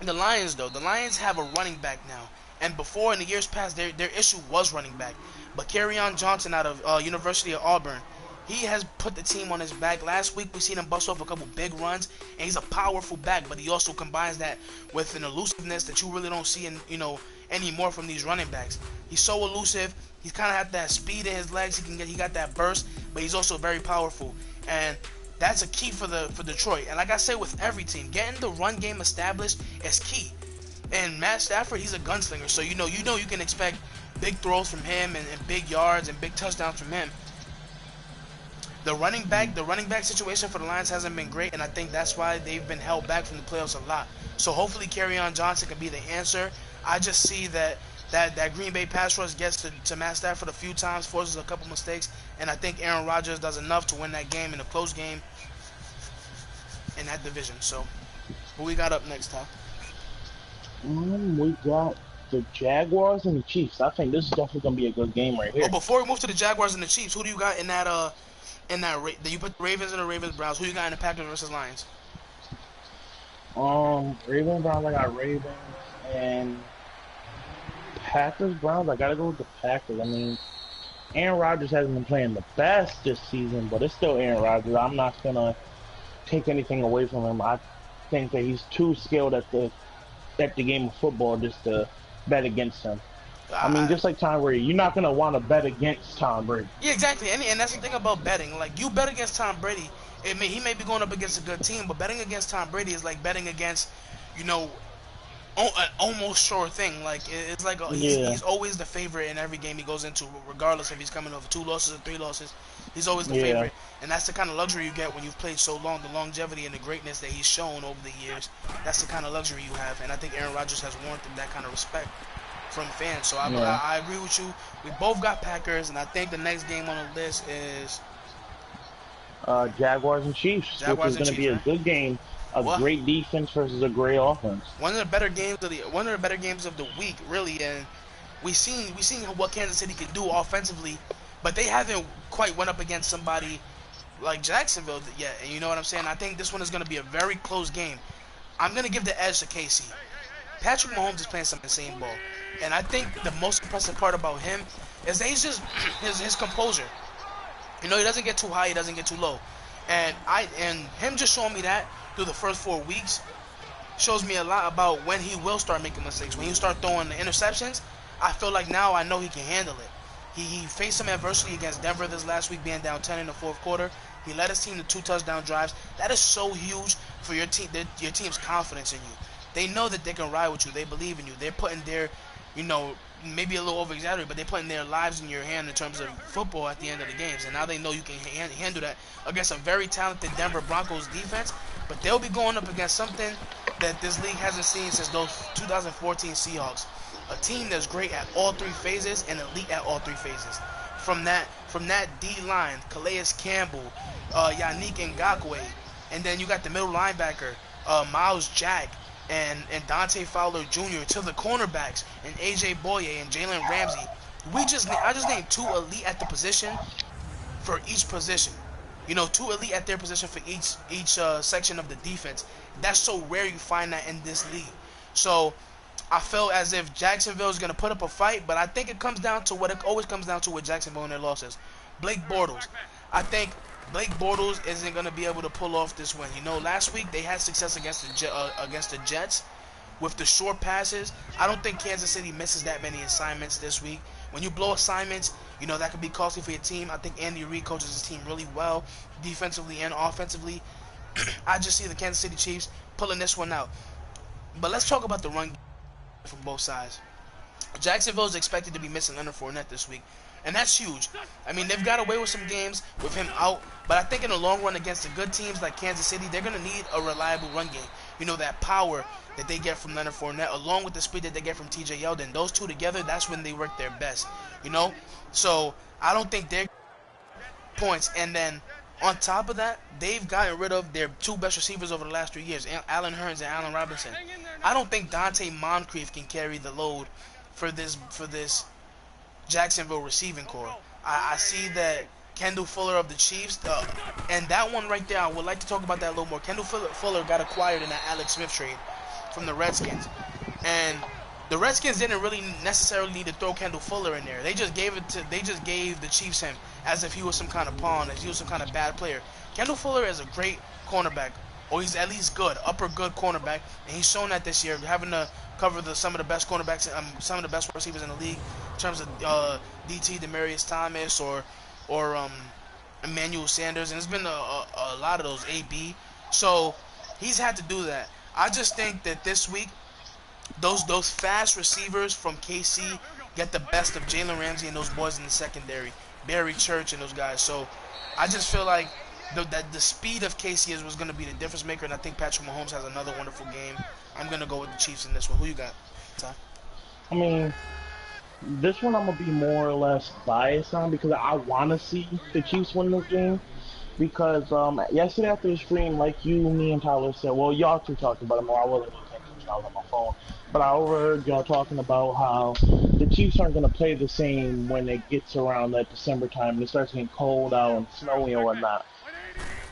The Lions, though, the Lions have a running back now. And before, in the years past, their issue was running back. But Kerryon Johnson out of University of Auburn, he has put the team on his back. Last week, we seen him bust off a couple big runs, and he's a powerful back. But he also combines that with an elusiveness that you really don't see anymore from these running backs. He's so elusive. He's kind of had that speed in his legs. He got that burst, but he's also very powerful. and that's a key for Detroit. And like I say with every team, getting the run game established is key. And Matt Stafford, he's a gunslinger, so you know you can expect big throws from him and big yards and big touchdowns from him. The running back situation for the Lions hasn't been great, and I think that's why they've been held back from the playoffs a lot. So hopefully Kerryon Johnson can be the answer. I just see that Green Bay pass rush gets to Matt Stafford a few times, forces a couple mistakes, and I think Aaron Rodgers does enough to win that game in a close game in that division. So who we got up next, Ty? We got the Jaguars and the Chiefs. I think this is definitely gonna be a good game right here. Oh, before we move to the Jaguars and the Chiefs, who do you got in that you put the Ravens and the Ravens Browns? Who you got in the Packers versus Lions? Ravens Browns. I got Ravens, and Packers Browns. I gotta go with the Packers. I mean, Aaron Rodgers hasn't been playing the best this season, but it's still Aaron Rodgers. I'm not gonna take anything away from him. I think that he's too skilled at the game of football just to bet against him. I mean, just like Tom Brady, you're not gonna want to bet against Tom Brady. Yeah, exactly, and that's the thing about betting. Like, you bet against Tom Brady, he may be going up against a good team, but betting against Tom Brady is like betting against, an almost sure thing. Like, it's like he's always the favorite in every game he goes into, regardless if he's coming over 2 losses or 3 losses. He's always the favorite, and that's the kind of luxury you get when you've played so long. The longevity and the greatness that he's shown over the years, that's the kind of luxury you have, and I think Aaron Rodgers has warranted that kind of respect from fans. So I agree with you. We both got Packers, and I think the next game on the list is Jaguars and Chiefs, which is going to be a good game. Great defense versus a great offense. One of the better games of the week, really. And we seen what Kansas City can do offensively, but they haven't quite went up against somebody like Jacksonville yet. And you know what I'm saying? I think this one is going to be a very close game. I'm going to give the edge to KC. Patrick Mahomes is playing some insane ball, and I think the most impressive part about him is that he's just his composure. He doesn't get too high, he doesn't get too low, and him just showing me that through the first 4 weeks shows me a lot about when he will start making mistakes. When he start throwing the interceptions, I feel like now I know he can handle it. He faced some adversity against Denver this last week, being down 10 in the fourth quarter. He led his team to 2 touchdown drives. That is so huge for your team's confidence in you. They know that they can ride with you. They believe in you. They're putting their, maybe a little over-exaggerated, but they're putting their lives in your hand in terms of football at the end of the games. And now they know you can handle that against a very talented Denver Broncos defense. But they'll be going up against something that this league hasn't seen since those 2014 Seahawks. A team that's great at all 3 phases and elite at all 3 phases. From that D-line, Calais Campbell, Yannick Ngakoue, and then you got the middle linebacker, Miles Jack, and Dante Fowler Jr. to the cornerbacks, and AJ Boye and Jalen Ramsey. I just named 2 elite at the position for each position. 2 elite at their position for each section of the defense. That's so rare you find that in this league. So I felt as if Jacksonville is going to put up a fight, but I think it comes down to what it always comes down to with Jacksonville and their losses. Blake Bortles. I think Blake Bortles isn't going to be able to pull off this win. Last week they had success against the Jets with the short passes. I don't think Kansas City misses that many assignments this week. When you blow assignments, that could be costly for your team. I think Andy Reid coaches his team really well, defensively and offensively. I just see the Kansas City Chiefs pulling this one out. But let's talk about the run from both sides. Jacksonville is expected to be missing Leonard Fournette this week, and that's huge. I mean, they've got away with some games with him out, but I think in the long run against the good teams like Kansas City, they're going to need a reliable run game. That power that they get from Leonard Fournette, along with the speed that they get from TJ Yeldon. Those 2 together, that's when they work their best. So I don't think they're points. And then on top of that, they've gotten rid of their 2 best receivers over the last 3 years, Allen Hurns and Allen Robinson. I don't think Dante Moncrief can carry the load for this Jacksonville receiving core. I see that Kendall Fuller of the Chiefs, and that one right there, I would like to talk about that a little more. Kendall Fuller got acquired in that Alex Smith trade from the Redskins, and the Redskins didn't really necessarily need to throw Kendall Fuller in there. They just gave the Chiefs him as if he was some kind of pawn, as he was some kind of bad player. Kendall Fuller is a great cornerback, or he's at least good, upper good cornerback, and he's shown that this year, having to cover some of the best cornerbacks, some of the best receivers in the league in terms of DT Demaryius Thomas or Emmanuel Sanders, and it's been a lot of those AB. So he's had to do that. I just think that this week, those fast receivers from KC get the best of Jalen Ramsey and those boys in the secondary, Barry Church and those guys. So I just feel like the speed of KC was going to be the difference maker, and I think Patrick Mahomes has another wonderful game. I'm going to go with the Chiefs in this one. Who you got, Ty? I mean, this one I'm gonna be more or less biased on because I want to see the Chiefs win this game. Because yesterday after the stream, like you, me, and Tyler said, well, y'all two talked about it more. I wasn't paying attention. I was on my phone, but I overheard y'all talking about how the Chiefs aren't gonna play the same when it gets around that December time and it starts getting cold out and snowy and whatnot.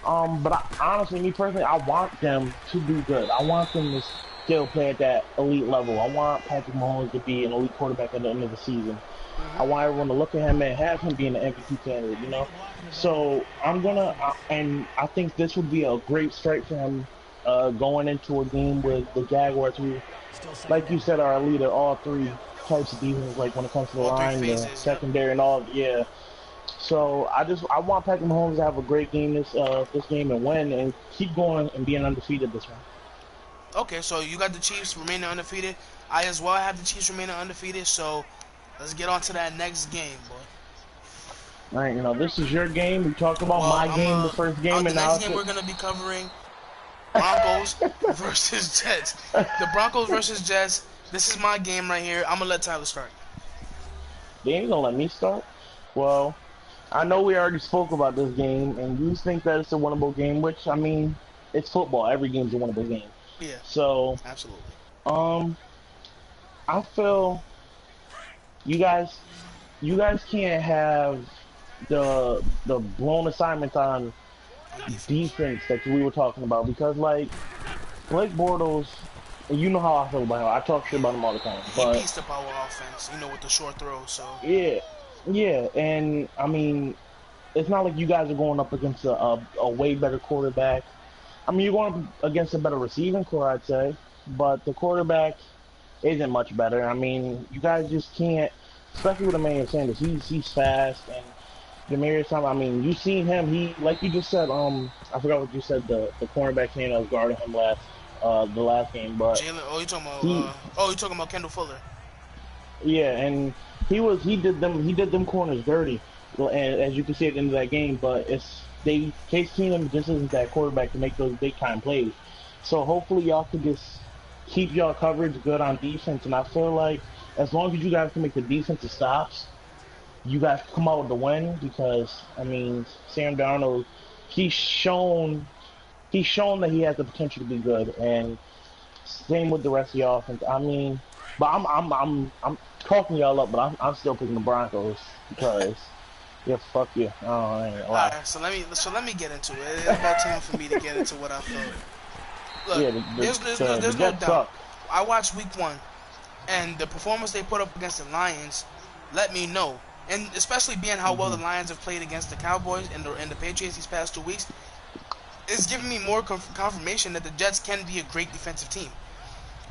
But honestly, me personally, I want them to do good. I want them to still play at that elite level. I want Patrick Mahomes to be an elite quarterback at the end of the season. I want everyone to look at him and have him being an MVP candidate, you know? So I'm gonna, and I think this would be a great strike for him going into a game with the Jaguars, who, like you said, are a leader all three types of defense, like when it comes to the line, the secondary, and all. Yeah. So I want Patrick Mahomes to have a great game this game and win and keep going and being undefeated this one. Okay, so you got the Chiefs remaining undefeated. I as well have the Chiefs remaining undefeated. So let's get on to that next game, boy. All right, you know, this is your game. We talked about my game, the first game, and the next game we're gonna be covering Broncos versus Jets. The Broncos versus Jets. This is my game right here. I'm gonna let Tyler start. They ain't gonna let me start. Well, I know we already spoke about this game, and you think that it's a winnable game, which I mean, it's football. Every game's a winnable game. Yeah. So absolutely. I feel you guys can't have the blown assignments on defense that we were talking about, because like Blake Bortles, and you know how I feel about him. I talk shit about him all the time. But he pieced up our offense, you know, with the short throws. So yeah, and I mean, it's not like you guys are going up against a way better quarterback. I mean, you're going up against a better receiving core, I'd say, but the quarterback isn't much better. I mean, you guys just can't, especially with Emmanuel Sanders. He's fast, and Demarius Thomas, I mean, you seen him. He, like you just said, I forgot what you said. The cornerback came that was guarding him the last game, but Jalen. You talking about Kendall Fuller? Yeah, and he did them corners dirty, and as you can see at the end of that game. But Case Keenum just isn't that quarterback to make those big time plays. So hopefully y'all can just keep y'all coverage good on defense, and I feel like as long as you guys can make the defensive stops, you guys come out with the win. Because I mean, Sam Darnold, he's shown that he has the potential to be good, and same with the rest of the offense. I mean, but I'm talking y'all up, but I'm still picking the Broncos because yeah, fuck you. Oh, I ain't Alright, so let me get into it. It's about time for me to get into what I feel. Look, yeah, there's no doubt. I watched week 1, and the performance they put up against the Lions let me know, and especially being how well the Lions have played against the Cowboys and the Patriots these past 2 weeks, it's giving me more confirmation that the Jets can be a great defensive team.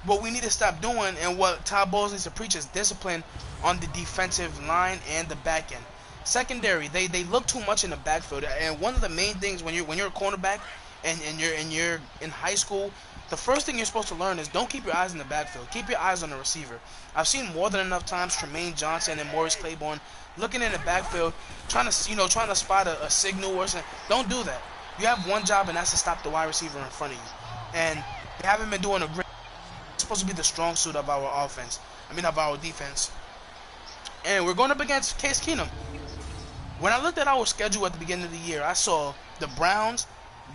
What we need to stop doing, and what Todd Bowles needs to preach, is discipline on the defensive line and the back end. Secondary, they look too much in the backfield, and one of the main things when you're a cornerback and you're in high school, the first thing you're supposed to learn is don't keep your eyes in the backfield. Keep your eyes on the receiver. I've seen more than enough times Tremaine Johnson and Maurice Claiborne looking in the backfield, trying to spot a signal or something. Don't do that. You have one job, and that's to stop the wide receiver in front of you. And they haven't been doing a great. It's supposed to be the strong suit of our offense. Of our defense. And we're going up against Case Keenum. When I looked at our schedule at the beginning of the year, I saw the Browns,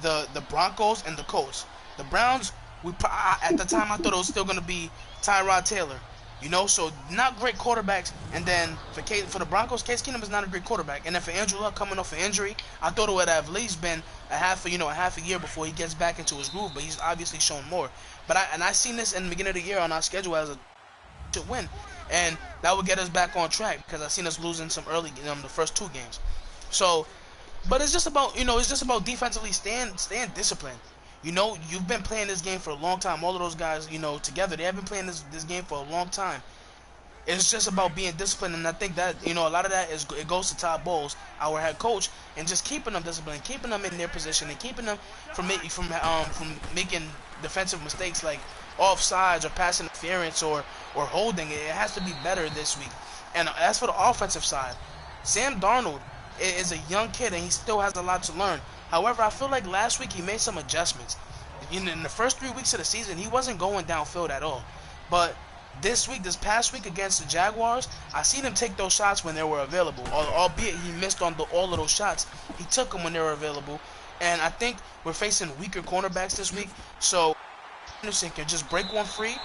the Broncos, and the Colts. The Browns, at the time I thought it was still going to be Tyrod Taylor. You know, so not great quarterbacks. And then for the Broncos, Case Keenum is not a great quarterback. And then for Andrew Luck coming off an injury, I thought it would have at least been a half a year before he gets back into his groove. But he's obviously shown more. But I seen this in the beginning of the year on our schedule as a to win, and that would get us back on track, because I seen us losing some early, the first 2 games. So, but it's just about defensively staying disciplined. You know, you've been playing this game for a long time. All of those guys, together, they have been playing this game for a long time. It's just about being disciplined, and I think that a lot of that it goes to Todd Bowles, our head coach, and just keeping them disciplined, keeping them in their position, and keeping them from making defensive mistakes like offsides or pass interference or holding. It has to be better this week. And as for the offensive side, Sam Darnold is a young kid and he still has a lot to learn. However, I feel like last week he made some adjustments. In the first 3 weeks of the season, he wasn't going downfield at all. But this past week against the Jaguars, I seen him take those shots when they were available. Albeit he missed on all of those shots, he took them when they were available. And I think we're facing weaker cornerbacks this week, so Anderson can just break one free.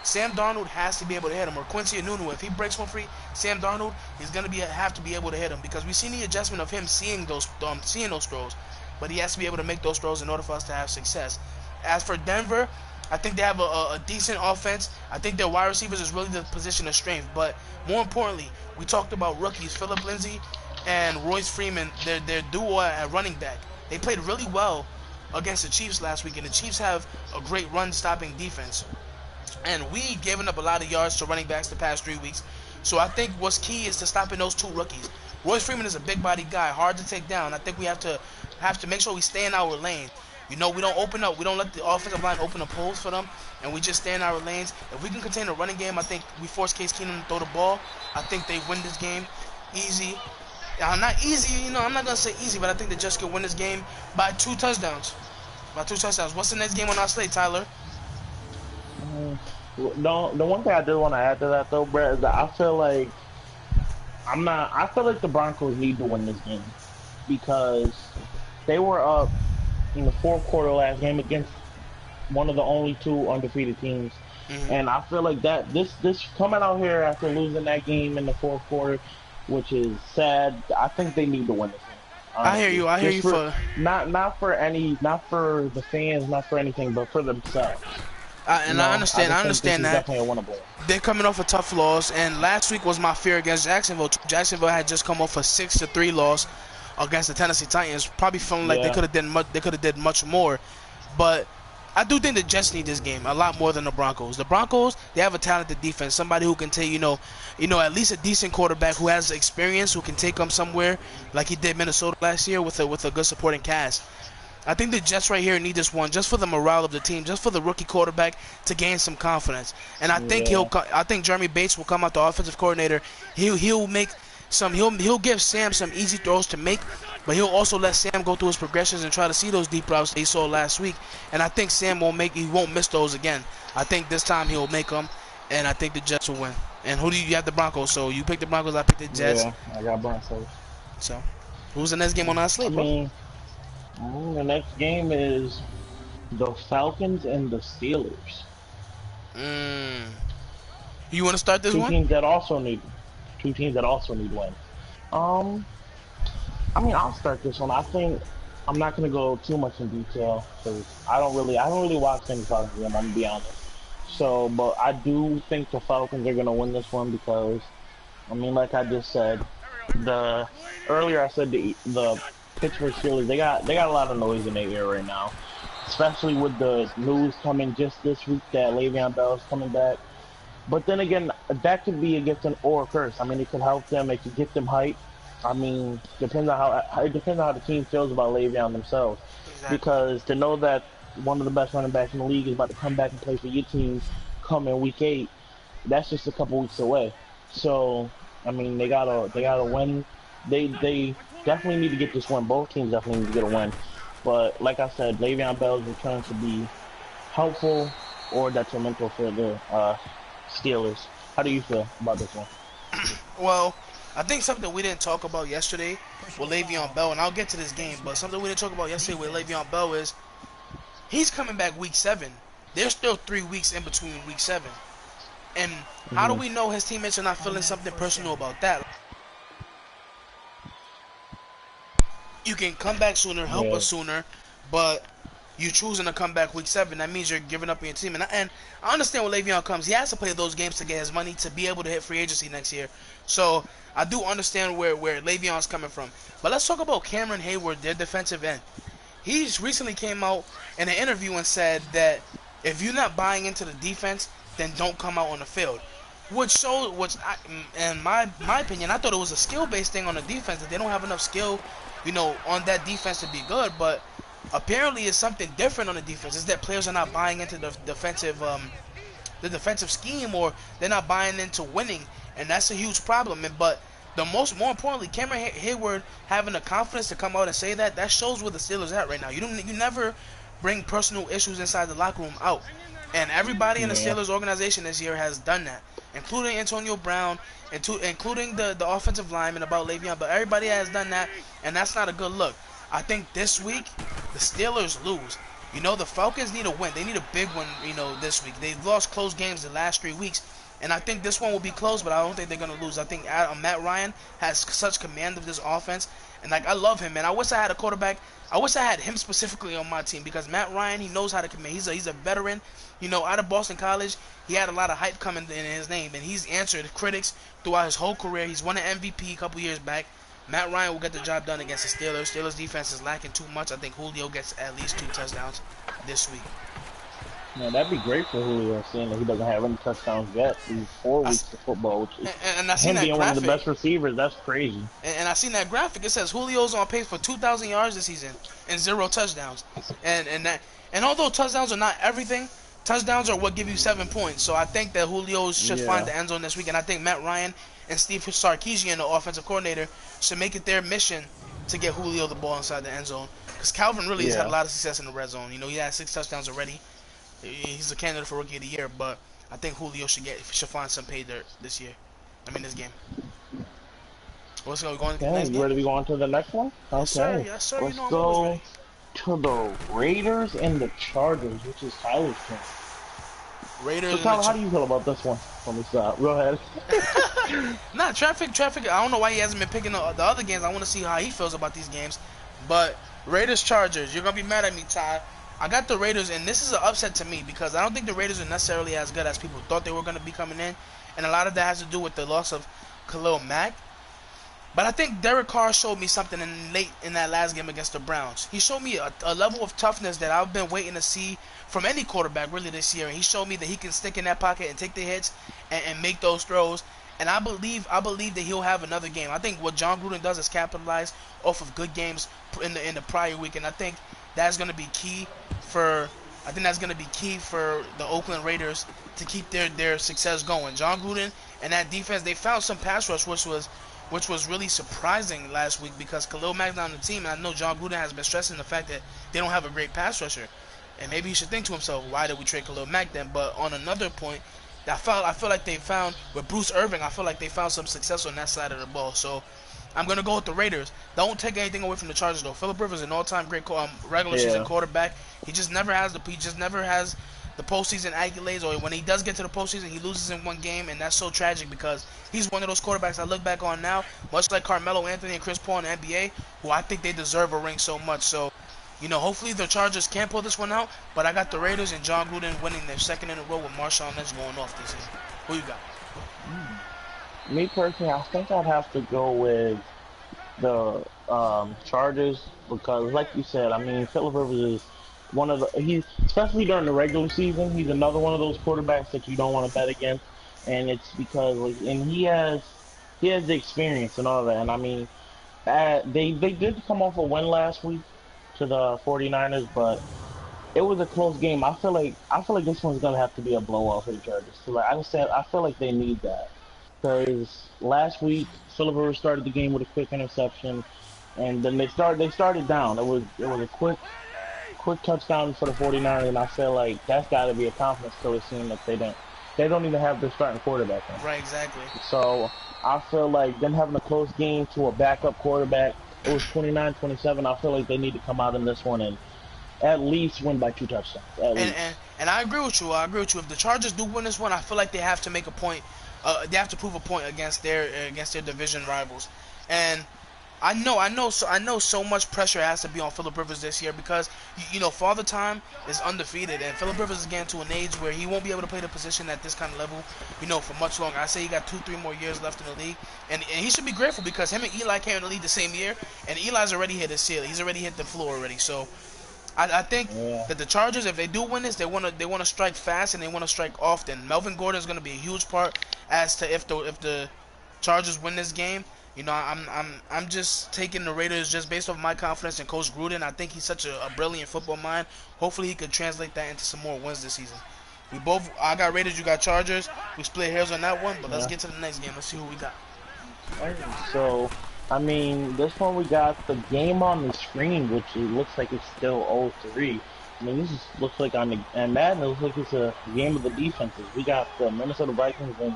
Sam Darnold has to be able to hit him, or Quincy Enunwa. If he breaks one free, Sam Darnold is going to have to be able to hit him, because we've seen the adjustment of him seeing those throws, but he has to be able to make those throws in order for us to have success. As for Denver, I think they have a decent offense. I think their wide receivers is really the position of strength, but more importantly, we talked about rookies, Phillip Lindsay and Royce Freeman, their duo at running back. They played really well against the Chiefs last week, and the Chiefs have a great run-stopping defense. And we given up a lot of yards to running backs the past 3 weeks. So I think what's key is to stopping those two rookies. Royce Freeman is a big-bodied guy, hard to take down. I think we have to make sure we stay in our lane. We don't open up. We don't let the offensive line open up holes for them, and we just stay in our lanes. If we can contain the running game, I think we force Case Keenum to throw the ball. I think they win this game easy. Not easy, I'm not going to say easy, but I think they just can win this game by 2 touchdowns. What's the next game on our slate, Tyler? The one thing I did want to add to that though, Brett, is that I feel like the Broncos need to win this game, because they were up in the fourth quarter last game against one of the only 2 undefeated teams. And I feel like that this coming out here after losing that game in the fourth quarter, which is sad, I think they need to win this game. Honestly. I hear you for not for the fans, not for anything, but for themselves. I understand that. Definitely a winnable. They're coming off a tough loss, and last week was my fear against Jacksonville. Jacksonville had just come off a 6-3 loss against the Tennessee Titans. Probably feeling like they could have did much more, but I do think the Jets need this game a lot more than the Broncos. The Broncos, they have a talented defense, somebody who can take at least a decent quarterback who has experience, who can take them somewhere like he did Minnesota last year with a good supporting cast. I think the Jets right here need this one just for the morale of the team, just for the rookie quarterback to gain some confidence. And I think Jeremy Bates will come out, the offensive coordinator. He'll give Sam some easy throws to make, but he'll also let Sam go through his progressions and try to see those deep routes that he saw last week. And I think Sam won't miss those again. I think this time he'll make them, and I think the Jets will win. And who do you have? The Broncos. So you pick the Broncos, I pick the Jets. Yeah, I got Broncos. So who's the next game on our slate, bro? The next game is the Falcons and the Steelers. You want to start this one? Two teams that also need wins. I'll start this one. I think I'm not gonna go too much in detail because I don't really watch any Falcons game. I'm gonna be honest. So, but I do think the Falcons are gonna win this one because, like I just said, earlier I said the Pittsburgh Steelers, they got a lot of noise in their ear right now, especially with the news coming just this week that Le'Veon Bell is coming back. But then again, that could be a gift or a curse. It could help them, it could get them hype. Depends on how the team feels about Le'Veon themselves. Exactly. Because to know that one of the best running backs in the league is about to come back and play for your team come in week 8, that's just a couple weeks away. So, they gotta win. They definitely need to get this win. Both teams definitely need to get a win. But like I said, Le'Veon Bell's return to be helpful or detrimental for the Steelers. How do you feel about this one? Well, I think something we didn't talk about yesterday with Le'Veon Bell, and I'll get to this game, but something we didn't talk about yesterday with Le'Veon Bell is he's coming back week 7. There's still 3 weeks in between week 7. And how do we know his teammates are not feeling something personal about that? You can come back sooner, help us sooner, but you're choosing to come back week 7. That means you're giving up your team. And I understand when Le'Veon comes. He has to play those games to get his money to be able to hit free agency next year. So I do understand where Le'Veon's coming from. But let's talk about Cameron Hayward, their defensive end. He's recently came out in an interview and said that if you're not buying into the defense, then don't come out on the field. in my opinion, I thought it was a skill-based thing on the defense, that they don't have enough skill, on that defense to be good. But apparently, it's something different on the defense. It's that players are not buying into the defensive scheme, or they're not buying into winning, and that's a huge problem. But more importantly, Cameron Hayward having the confidence to come out and say that shows where the Steelers are at right now. You never bring personal issues inside the locker room out, and everybody in the Steelers organization this year has done that, including Antonio Brown, including the offensive lineman about Le'Veon. But everybody has done that, and that's not a good look. I think this week the Steelers lose. The Falcons need a win. They need a big one, this week. They've lost close games the last 3 weeks, and I think this one will be close, but I don't think they're going to lose. I think Matt Ryan has such command of this offense, and, I love him, man. I wish I had a quarterback. I wish I had him specifically on my team, because Matt Ryan, he knows how to command. He's a veteran. Out of Boston College, he had a lot of hype coming in his name, and he's answered critics throughout his whole career. He's won an MVP a couple years back. Matt Ryan will get the job done against the Steelers. Steelers defense is lacking too much. I think Julio gets at least 2 touchdowns this week. Yeah, that'd be great for Julio, seeing that he doesn't have any touchdowns yet in 4 weeks of football, which is and I seen that being graphic. One of the best receivers. That's crazy. And I seen that graphic. It says Julio's on pace for 2,000 yards this season and 0 touchdowns. And although touchdowns are not everything, touchdowns are what give you 7 points. So I think that Julio should find the end zone this week, and I think Matt Ryan and Steve Sarkisian, the offensive coordinator, should make it their mission to get Julio the ball inside the end zone. Because Calvin really has had a lot of success in the red zone. He had 6 touchdowns already. He's a candidate for Rookie of the Year, but I think Julio should find some pay dirt this year. This game. What's going to the next game? Ready to go on to the next one? Okay. Yes, sir. Let's go to the Raiders and the Chargers, which is Tyler's team. Raiders. So, Tyler, how do you feel about this one? From the side, go ahead. Nah, traffic. I don't know why he hasn't been picking the other games. I want to see how he feels about these games. But Raiders Chargers, you're gonna be mad at me, Ty. I got the Raiders, and this is an upset to me because I don't think the Raiders are necessarily as good as people thought they were gonna be coming in, and a lot of that has to do with the loss of Khalil Mack. But I think Derek Carr showed me something late in that last game against the Browns. He showed me a level of toughness that I've been waiting to see from any quarterback really this year. And he showed me that he can stick in that pocket and take the hits and make those throws. And I believe that he'll have another game. I think what John Gruden does is capitalize off of good games in the prior week, and I think that's going to be key for the Oakland Raiders to keep their success going. John Gruden and that defense, they found some pass rush, which was really surprising last week because Khalil Mack's not on the team, and I know John Gruden has been stressing the fact that they don't have a great pass rusher. And maybe he should think to himself, why did we trade Khalil Mack then? But on another point, I feel like they found, with Bruce Irvin, I feel like they found some success on that side of the ball. So I'm going to go with the Raiders. Don't take anything away from the Chargers, though. Phillip Rivers is an all-time great regular season quarterback. He just never has the postseason accolades, or when he does get to the postseason, he loses in one game, and that's so tragic because he's one of those quarterbacks I look back on now, much like Carmelo Anthony and Chris Paul in the NBA, who I think they deserve a ring so much. So, hopefully the Chargers can pull this one out, but I got the Raiders and John Gruden winning their second in a row with Marshawn Lynch going off this season. Who you got? Me personally, I think I'd have to go with the Chargers because, like you said, Phillip Rivers is one of the especially during the regular season, he's another one of those quarterbacks that you don't want to bet against, and it's because he has the experience and all that. And they did come off a win last week to the 49ers, but it was a close game. I feel like this one's gonna have to be a blowout for the Chargers. So I feel like they need that because last week Phillip Rivers started the game with a quick interception, and then they started down. It was a quick touchdown for the 49ers, and I feel like that's got to be a confidence killer, seeing that they don't even have their starting quarterback in. Right, exactly. So I feel like them having a close game to a backup quarterback, it was 29-27. I feel like they need to come out in this one and at least win by 2 touchdowns. And I agree with you. If the Chargers do win this one, I feel like they have to make a point. They have to prove a point against their division rivals. And I know so much pressure has to be on Phillip Rivers this year because Father Time is undefeated, and Phillip Rivers is getting to an age where he won't be able to play the position at this kind of level, for much longer. I say he got 2-3 more years left in the league, and he should be grateful because him and Eli came in the league the same year, and Eli's already hit his ceiling. He's already hit the floor already. So I think that the Chargers, if they do win this, they wanna strike fast and they wanna strike often. Melvin Gordon is gonna be a huge part as to if the Chargers win this game. You know, I'm just taking the Raiders just based off my confidence in Coach Gruden. I think he's such a brilliant football mind. Hopefully he could translate that into some more wins this season. I got Raiders, you got Chargers. We split hairs on that one, but let's get to the next game. Let's see who we got. So, I mean, this one we got the game on the screen, which it looks like it's still 0-3. I mean, this looks like and Madden, it looks like it's a game of the defenses. We got the Minnesota Vikings and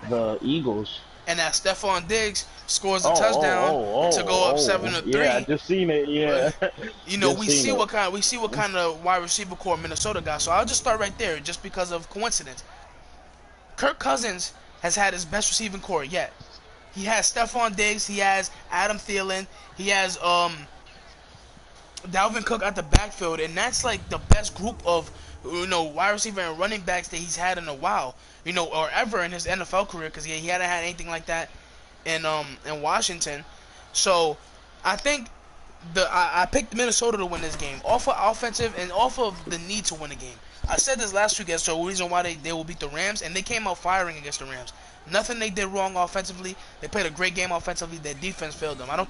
the Eagles. And that Stephon Diggs scores a touchdown to go up 7-3. Yeah, I just seen it. Yeah. But, you know, we see what kind of wide receiver core Minnesota got. So I'll just start right there, just because of coincidence. Kirk Cousins has had his best receiving core yet. He has Stephon Diggs. He has Adam Thielen. He has Dalvin Cook at the backfield, and that's like the best group of wide receiver and running backs that he's had in a while, or ever in his NFL career, because he hadn't had anything like that in Washington. So I think I picked Minnesota to win this game off of offensive and off of the need to win the game. I said this last week as to the reason why they will beat the Rams, and they came out firing against the Rams. Nothing they did wrong offensively. They played a great game offensively. Their defense failed them. I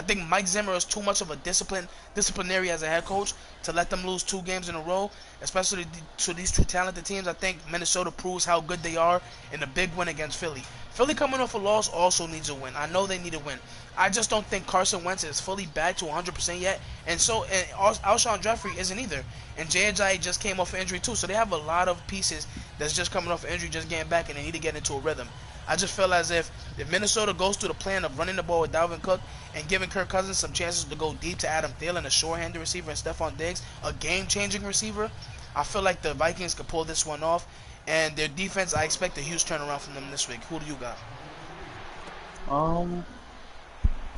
think Mike Zimmer is too much of a disciplinary as a head coach to let them lose 2 games in a row, especially to these 2 talented teams. I think Minnesota proves how good they are in a big win against Philly. Philly coming off a loss also needs a win. I know they need a win. I just don't think Carson Wentz is fully back to 100% yet, and Alshon Jeffrey isn't either. And Jay Ajayi just came off injury too, so they have a lot of pieces that's just coming off injury, just getting back, and they need to get into a rhythm. I just feel as if Minnesota goes through the plan of running the ball with Dalvin Cook and giving Kirk Cousins some chances to go deep to Adam Thielen, a short-handed receiver, and Stephon Diggs, a game-changing receiver, I feel like the Vikings could pull this one off. And their defense, I expect a huge turnaround from them this week. Who do you got?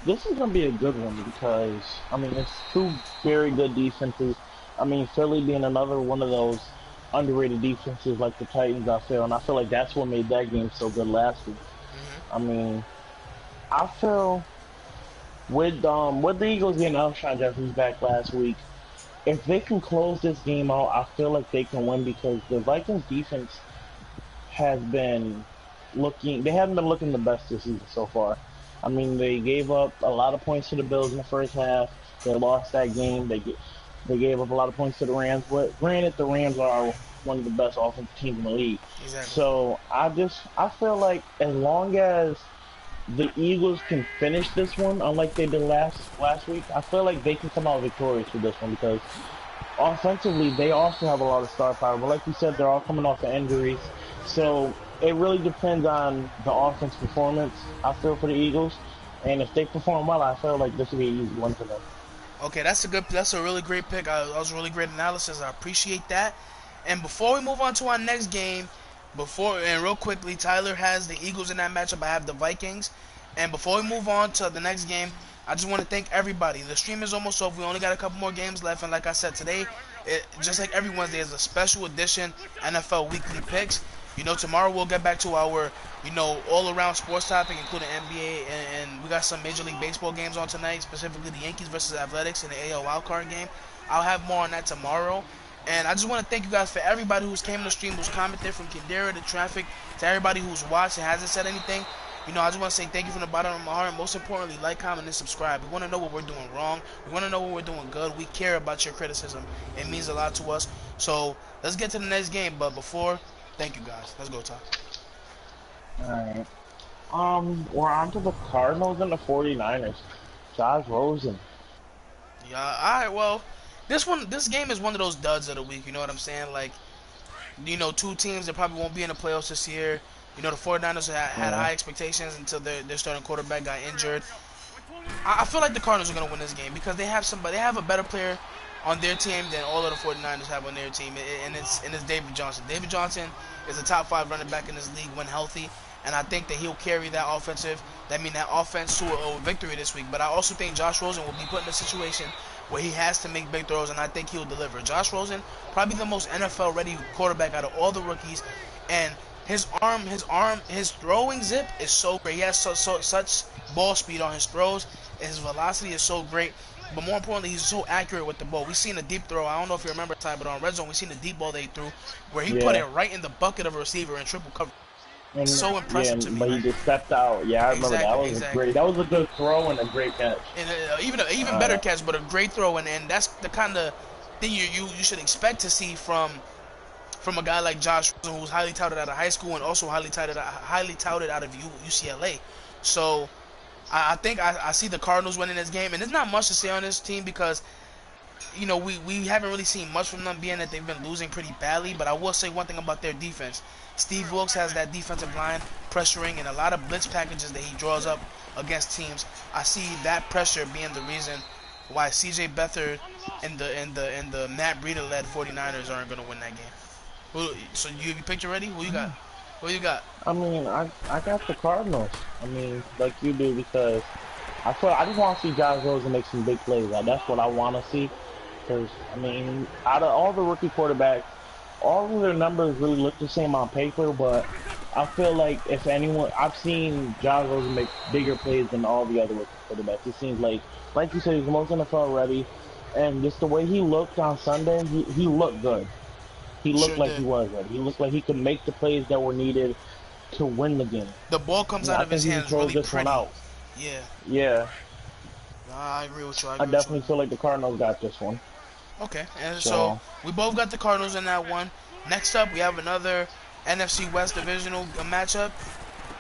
This is going to be a good one because, I mean, it's 2 very good defenses. I mean, Philly being another one of those underrated defenses like the Titans, I feel. And I feel like that's what made that game so good last week. I mean, I feel with the Eagles getting Alshon Jeffrey back last week, if they can close this game out, I feel like they can win because the Vikings defense haven't been looking the best this season so far. I mean, they gave up a lot of points to the Bills in the first half. They lost that game. They gave up a lot of points to the Rams. But granted, the Rams are one of the best offensive teams in the league. Exactly. So I feel like as long as the Eagles can finish this one, unlike they did last week, I feel like they can come out victorious with this one because offensively they also have a lot of star power. But like you said, they're all coming off of injuries, so it really depends on the offense performance, I feel, for the Eagles. And if they perform well, I feel like this will be an easy one for them. Okay, that's a really great pick. That was a really great analysis. I appreciate that. And before we move on to our next game, real quickly, Tyler has the Eagles in that matchup. I have the Vikings. And before we move on to the next game, I just want to thank everybody. The stream is almost over. We only got a couple more games left. And like I said, today, just like every Wednesday, is a special edition NFL Weekly Picks. Tomorrow we'll get back to our, all-around sports topic, including NBA. And we got some Major League Baseball games on tonight, specifically the Yankees versus Athletics in the AL wildcard game. I'll have more on that tomorrow. And I just want to thank you guys for everybody who's came to the stream, who's commented, from Kindera to Traffic, to everybody who's watched and hasn't said anything. I just want to say thank you from the bottom of my heart. And most importantly, like, comment, and subscribe. We want to know what we're doing wrong. We want to know what we're doing good. We care about your criticism. It means a lot to us. So let's get to the next game. But before, thank you guys. Let's go, Ty. Alright. We're on to the Cardinals and the 49ers. Josh Rosen. Yeah, alright, well, this game is one of those duds of the week, you know what I'm saying? Like, 2 teams that probably won't be in the playoffs this year. The 49ers had high expectations until their starting quarterback got injured. I feel like the Cardinals are going to win this game because they have a better player on their team than all of the 49ers have on their team, and it's David Johnson. David Johnson is a top 5 running back in this league when healthy, and I think that he'll carry that offense to a victory this week. But I also think Josh Rosen will be put in a situation where he has to make big throws, and I think he'll deliver. Josh Rosen, probably the most NFL-ready quarterback out of all the rookies, and his throwing zip is so great. He has such ball speed on his throws, His velocity is so great, but more importantly, he's so accurate with the ball. We seen a deep throw. I don't know if you remember, Ty, but on red zone, we seen the deep ball they threw where he put it Yeah. right in the bucket of a receiver in triple cover. And So yeah, impressive to me, but he man. just stepped out. Yeah, I remember that. Exactly, Was a exactly. great. That was a good throw and a great catch. And even better Uh, catch, but a great throw, and that's the kind of thing you should expect to see from a guy like Josh Rosen, who's highly touted out of high school and also highly touted out of UCLA. So I think I see the Cardinals winning this game, and there's not much to say on this team because we haven't really seen much from them, being that they've been losing pretty badly. But I will say one thing about their defense. Steve Wilkes has that defensive line pressuring and a lot of blitz packages that he draws up against teams. I see that pressure being the reason why C.J. Beathard and the Matt Breida led 49ers aren't going to win that game. So you picture ready? Who you got? Who you got? I mean, I got the Cardinals. I mean, like you do, because I just want to see Josh Rosen make some big plays. Like, that's what I want to see. Because I mean, out of all the rookie quarterbacks, all of their numbers really look the same on paper, but I feel like if anyone, I've seen Josh Rosen make bigger plays than all the other rookie quarterbacks. It seems like you said, he's the most NFL ready, and just the way he looked on Sunday, he looked good. He looked Sure like did. he was ready. He looked like he could make the plays that were needed to win the game. The ball comes And out I of think his he hands controlled really this one pretty. out. Yeah. Yeah, Nah, I agree with you. I definitely feel like the Cardinals got this one. Okay, and so So, we both got the Cardinals in that one. Next up, we have another NFC West divisional matchup.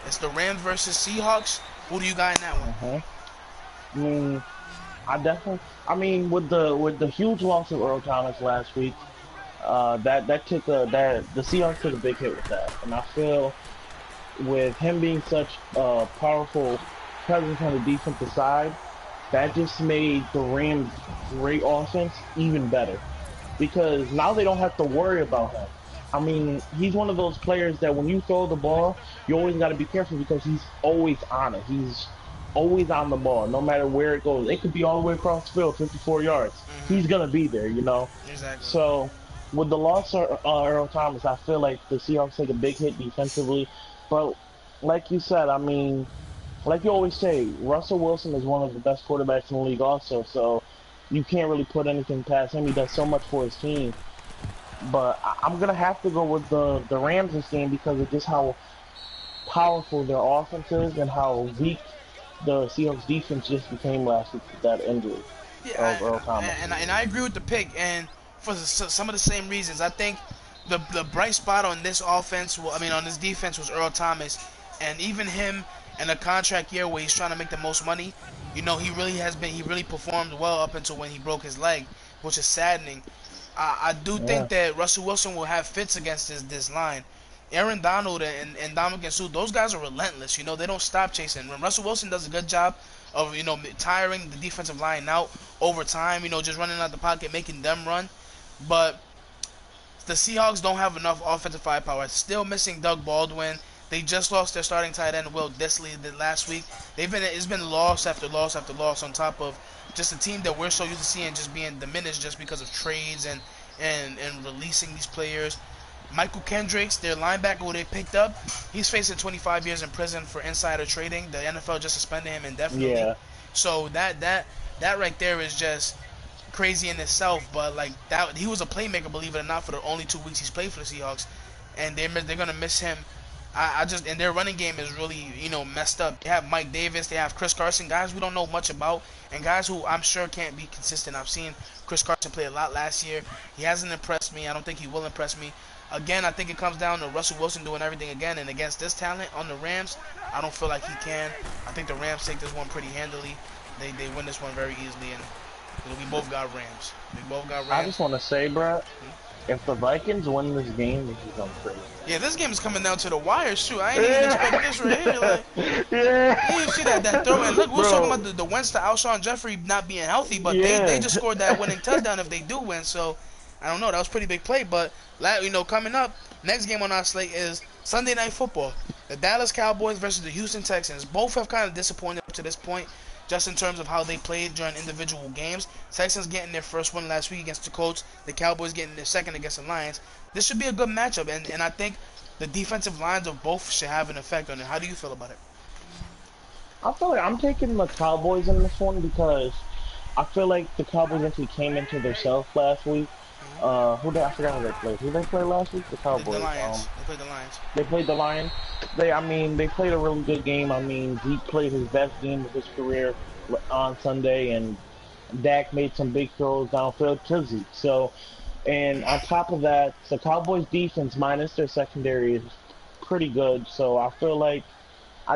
It's the Rams versus Seahawks. Who do you got in that one? I mean, I mean, with the huge loss of Earl Thomas last week, the Seahawks took a big hit with that, and I feel with him being such a powerful presence on the defensive side, that just made the Rams' great offense even better, because now they don't have to worry about him. I mean, he's one of those players that when you throw the ball, you always got to be careful because he's always on it. He's always on the ball, no matter where it goes. It could be all the way across the field, 54 yards. He's going to be there, Exactly. So, with the loss of Earl Thomas, I feel like the Seahawks take a big hit defensively. But, like you said, I mean, like you always say, Russell Wilson is one of the best quarterbacks in the league also, so you can't really put anything past him. He does so much for his team. But I'm going to have to go with the Rams this game because of just how powerful their offense is and how weak the Seahawks defense just became last week with that injury of Earl Thomas. And I agree with the pick, and for some of the same reasons. I think the bright spot on this offense, on this defense, was Earl Thomas, and even him in a contract year where he's trying to make the most money, he really performed well up until when he broke his leg, which is saddening. I do think that Russell Wilson will have fits against this line. Aaron Donald and Ndamukong Suh, those guys are relentless. They don't stop chasing. When Russell Wilson does a good job of tiring the defensive line out over time, just running out the pocket, making them run. But the Seahawks don't have enough offensive firepower. Still missing Doug Baldwin. They just lost their starting tight end Will Dissly last week. It's been loss after loss after loss, on top of just a team that we're so used to seeing just being diminished just because of trades and releasing these players. Michael Kendricks, their linebacker who they picked up, he's facing 25 years in prison for insider trading. The NFL just suspended him indefinitely. Yeah. So that right there is just crazy in itself. But like that, he was a playmaker, believe it or not, for the only 2 weeks he's played for the Seahawks, and they're gonna miss him. And their running game is really, messed up. They have Mike Davis, they have Chris Carson, guys we don't know much about, and guys who I'm sure can't be consistent. I've seen Chris Carson play a lot last year. He hasn't impressed me. I don't think he will impress me. Again, I think it comes down to Russell Wilson doing everything again, and against this talent on the Rams, I don't feel like he can. I think the Rams take this one pretty handily. They win this one very easily, and we both got Rams. I just want to say, bro, if the Vikings win this game, this is crazy. Yeah, this game is coming down to the wire. Shoot, I ain't even expect this right here. Like, you see that throw, and look, we're talking about the Wentz to Alshon Jeffrey not being healthy, but they just scored that winning touchdown if they do win. So I don't know, that was a pretty big play. But coming up, next game on our slate is Sunday Night Football. The Dallas Cowboys versus the Houston Texans. Both have kind of disappointed up to this point, just in terms of how they played during individual games. Texans getting their first win last week against the Colts. The Cowboys getting their second against the Lions. This should be a good matchup, and I think the defensive lines of both should have an effect on it. How do you feel about it? I feel like I'm taking the Cowboys in this one because I feel like the Cowboys actually came into their self last week. I forgot who they played. Who they play last week? The The Cowboys. Lions. They played the Lions. They played the Lions. They played a really good game. I mean, Zeke played his best game of his career on Sunday, and Dak made some big throws downfield to Zeke. So, and on top of that, the Cowboys defense minus their secondary is pretty good. So I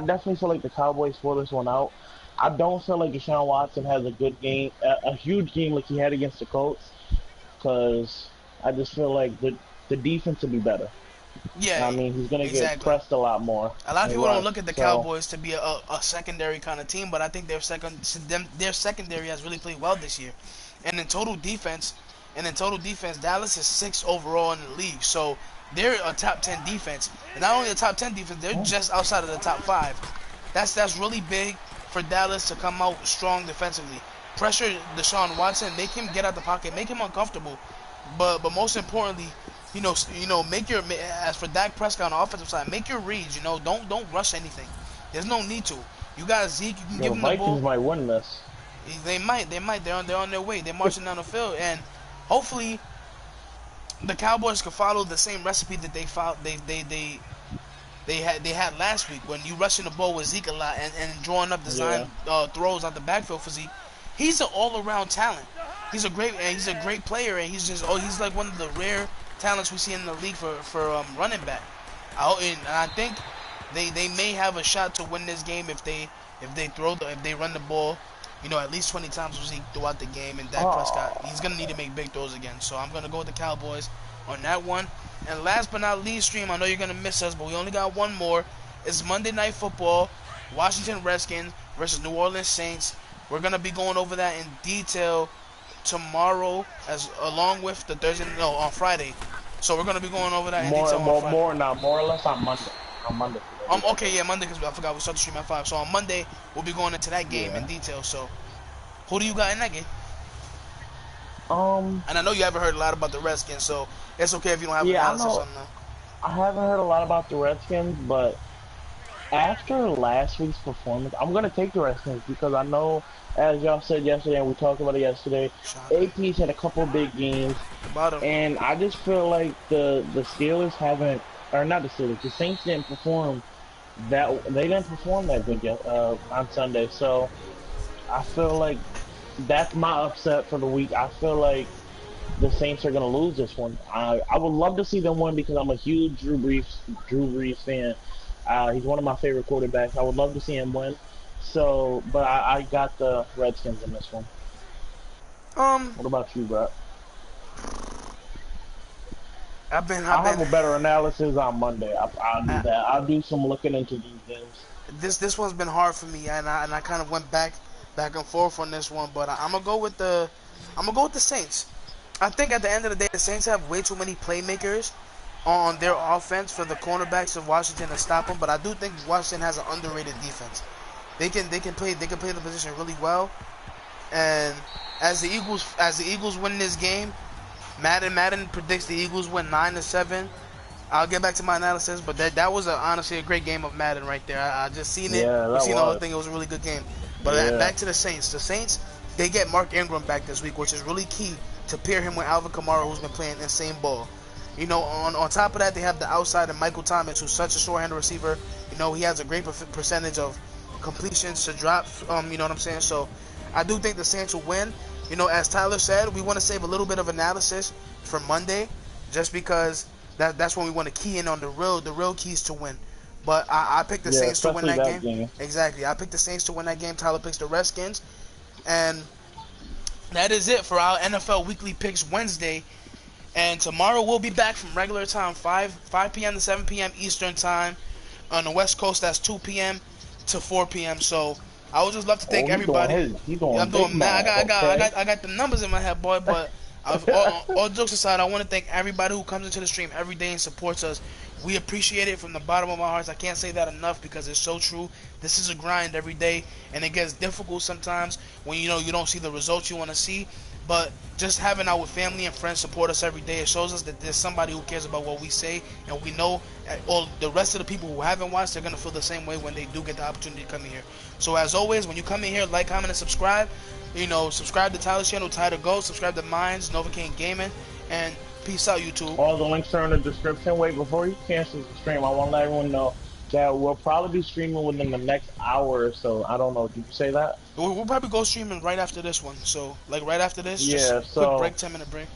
definitely feel like the Cowboys pull this one out. I don't feel like Deshaun Watson has a good game, a huge game like he had against the Colts, because I just feel like the defense will be better. Yeah, I mean, he's going to get exactly. pressed a lot more. A lot of people don't look at the Cowboys to be a secondary kind of team, but I think their secondary has really played well this year. And in total defense, Dallas is 6th overall in the league. So they're a top 10 defense. And not only a top 10 defense, they're just outside of the top 5. That's really big for Dallas to come out strong defensively. Pressure Deshaun Watson, make him get out the pocket, make him uncomfortable. But most importantly, make your, as for Dak Prescott on the offensive side, make your reads. Don't rush anything. There's no need to. You got Zeke, you can give him the ball. Vikings might win this. They might. They're on their way. They're marching down the field, and hopefully, the Cowboys can follow the same recipe that they had last week when you rushing the ball with Zeke a lot and drawing up design throws out the backfield for Zeke. He's an all-around talent. He's a great player, and he's like one of the rare talents we see in the league for running back. And I think they may have a shot to win this game if they run the ball, at least 20 times with Zeke throughout the game. And Dak Prescott, he's gonna need to make big throws again. So I'm gonna go with the Cowboys on that one. And last but not least, stream, I know you're gonna miss us, but we only got one more. It's Monday Night Football, Washington Redskins versus New Orleans Saints. We're gonna be going over that in detail tomorrow, along with on Friday. So we're gonna be going over that in detail on Friday. More or less on Monday. Okay, yeah, Monday, because I forgot we started the stream at 5. So on Monday we'll be going into that game in detail. So who do you got in that game? And I know you haven't heard a lot about the Redskins, so it's okay if you don't have analysis on them. I haven't heard a lot about the Redskins, but after last week's performance, I'm gonna take the Redskins because I know, as y'all said yesterday, and we talked about it yesterday, AP's had a couple of big games, and I just feel like the Steelers haven't, or not the Steelers, the Saints didn't perform that good on Sunday. So I feel like that's my upset for the week. I feel like the Saints are gonna lose this one. I would love to see them win because I'm a huge Drew Brees fan. He's one of my favorite quarterbacks. I would love to see him win. So, but I got the Redskins in this one. What about you, Brett? I'll have a better analysis on Monday. I'll do that. I'll do some looking into these games. This one's been hard for me, and I kind of went back and forth on this one, but I'm gonna go with the Saints. I think at the end of the day, the Saints have way too many playmakers on their offense for the cornerbacks of Washington to stop them. But I do think Washington has an underrated defense. They can play the position really well. And as the Eagles win this game, Madden predicts the Eagles win 9-7. I'll get back to my analysis, but that was honestly a great game of Madden right there. I just seen it. We seen the whole thing. It was a really good game. But back to the Saints. The Saints, they get Mark Ingram back this week, which is really key to pair him with Alvin Kamara, who's been playing insane ball. On top of that, they have the outside and Michael Thomas, who's such a short-handed receiver. He has a great percentage of completions to drops. You know what I'm saying? So I do think the Saints will win. As Tyler said, we want to save a little bit of analysis for Monday, just because that's when we want to key in on the real keys to win. But I picked the Saints to win that game. Exactly. I picked the Saints to win that game. Tyler picks the Redskins. And that is it for our NFL Weekly Picks Wednesday. And tomorrow we'll be back from regular time, 5 p.m. to 7 p.m. Eastern time. On the West Coast, that's 2 p.m. to 4 p.m. So I would just love to thank everybody. I'm doing mad. I got the numbers in my head, boy. But all jokes aside, I want to thank everybody who comes into the stream every day and supports us. We appreciate it from the bottom of our hearts. I can't say that enough because it's so true. This is a grind every day, and it gets difficult sometimes when you don't see the results you want to see. But just having our family and friends support us every day, it shows us that there's somebody who cares about what we say, and we know all the rest of the people who haven't watched, they're gonna feel the same way when they do get the opportunity to come in here. So as always, when you come in here, like, comment, and subscribe. Subscribe to Tyler's channel, TyThaGoat. Subscribe to mine's, Novaciane Gaming, and peace out, YouTube. All the links are in the description. Wait, before you cancel the stream, I want to let everyone know that we'll probably be streaming within the next hour or so. I don't know. Did you say that? We'll probably go streaming right after this one. So, like, right after this, yeah, just quick break, 10-minute break.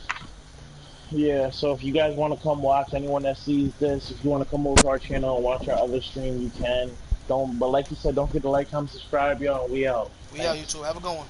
Yeah, so if you guys want to come watch, anyone that sees this, if you want to come over to our channel and watch our other stream, you can. But like you said, don't forget to like, comment, subscribe, y'all. We out. We out, YouTube. Have a good one.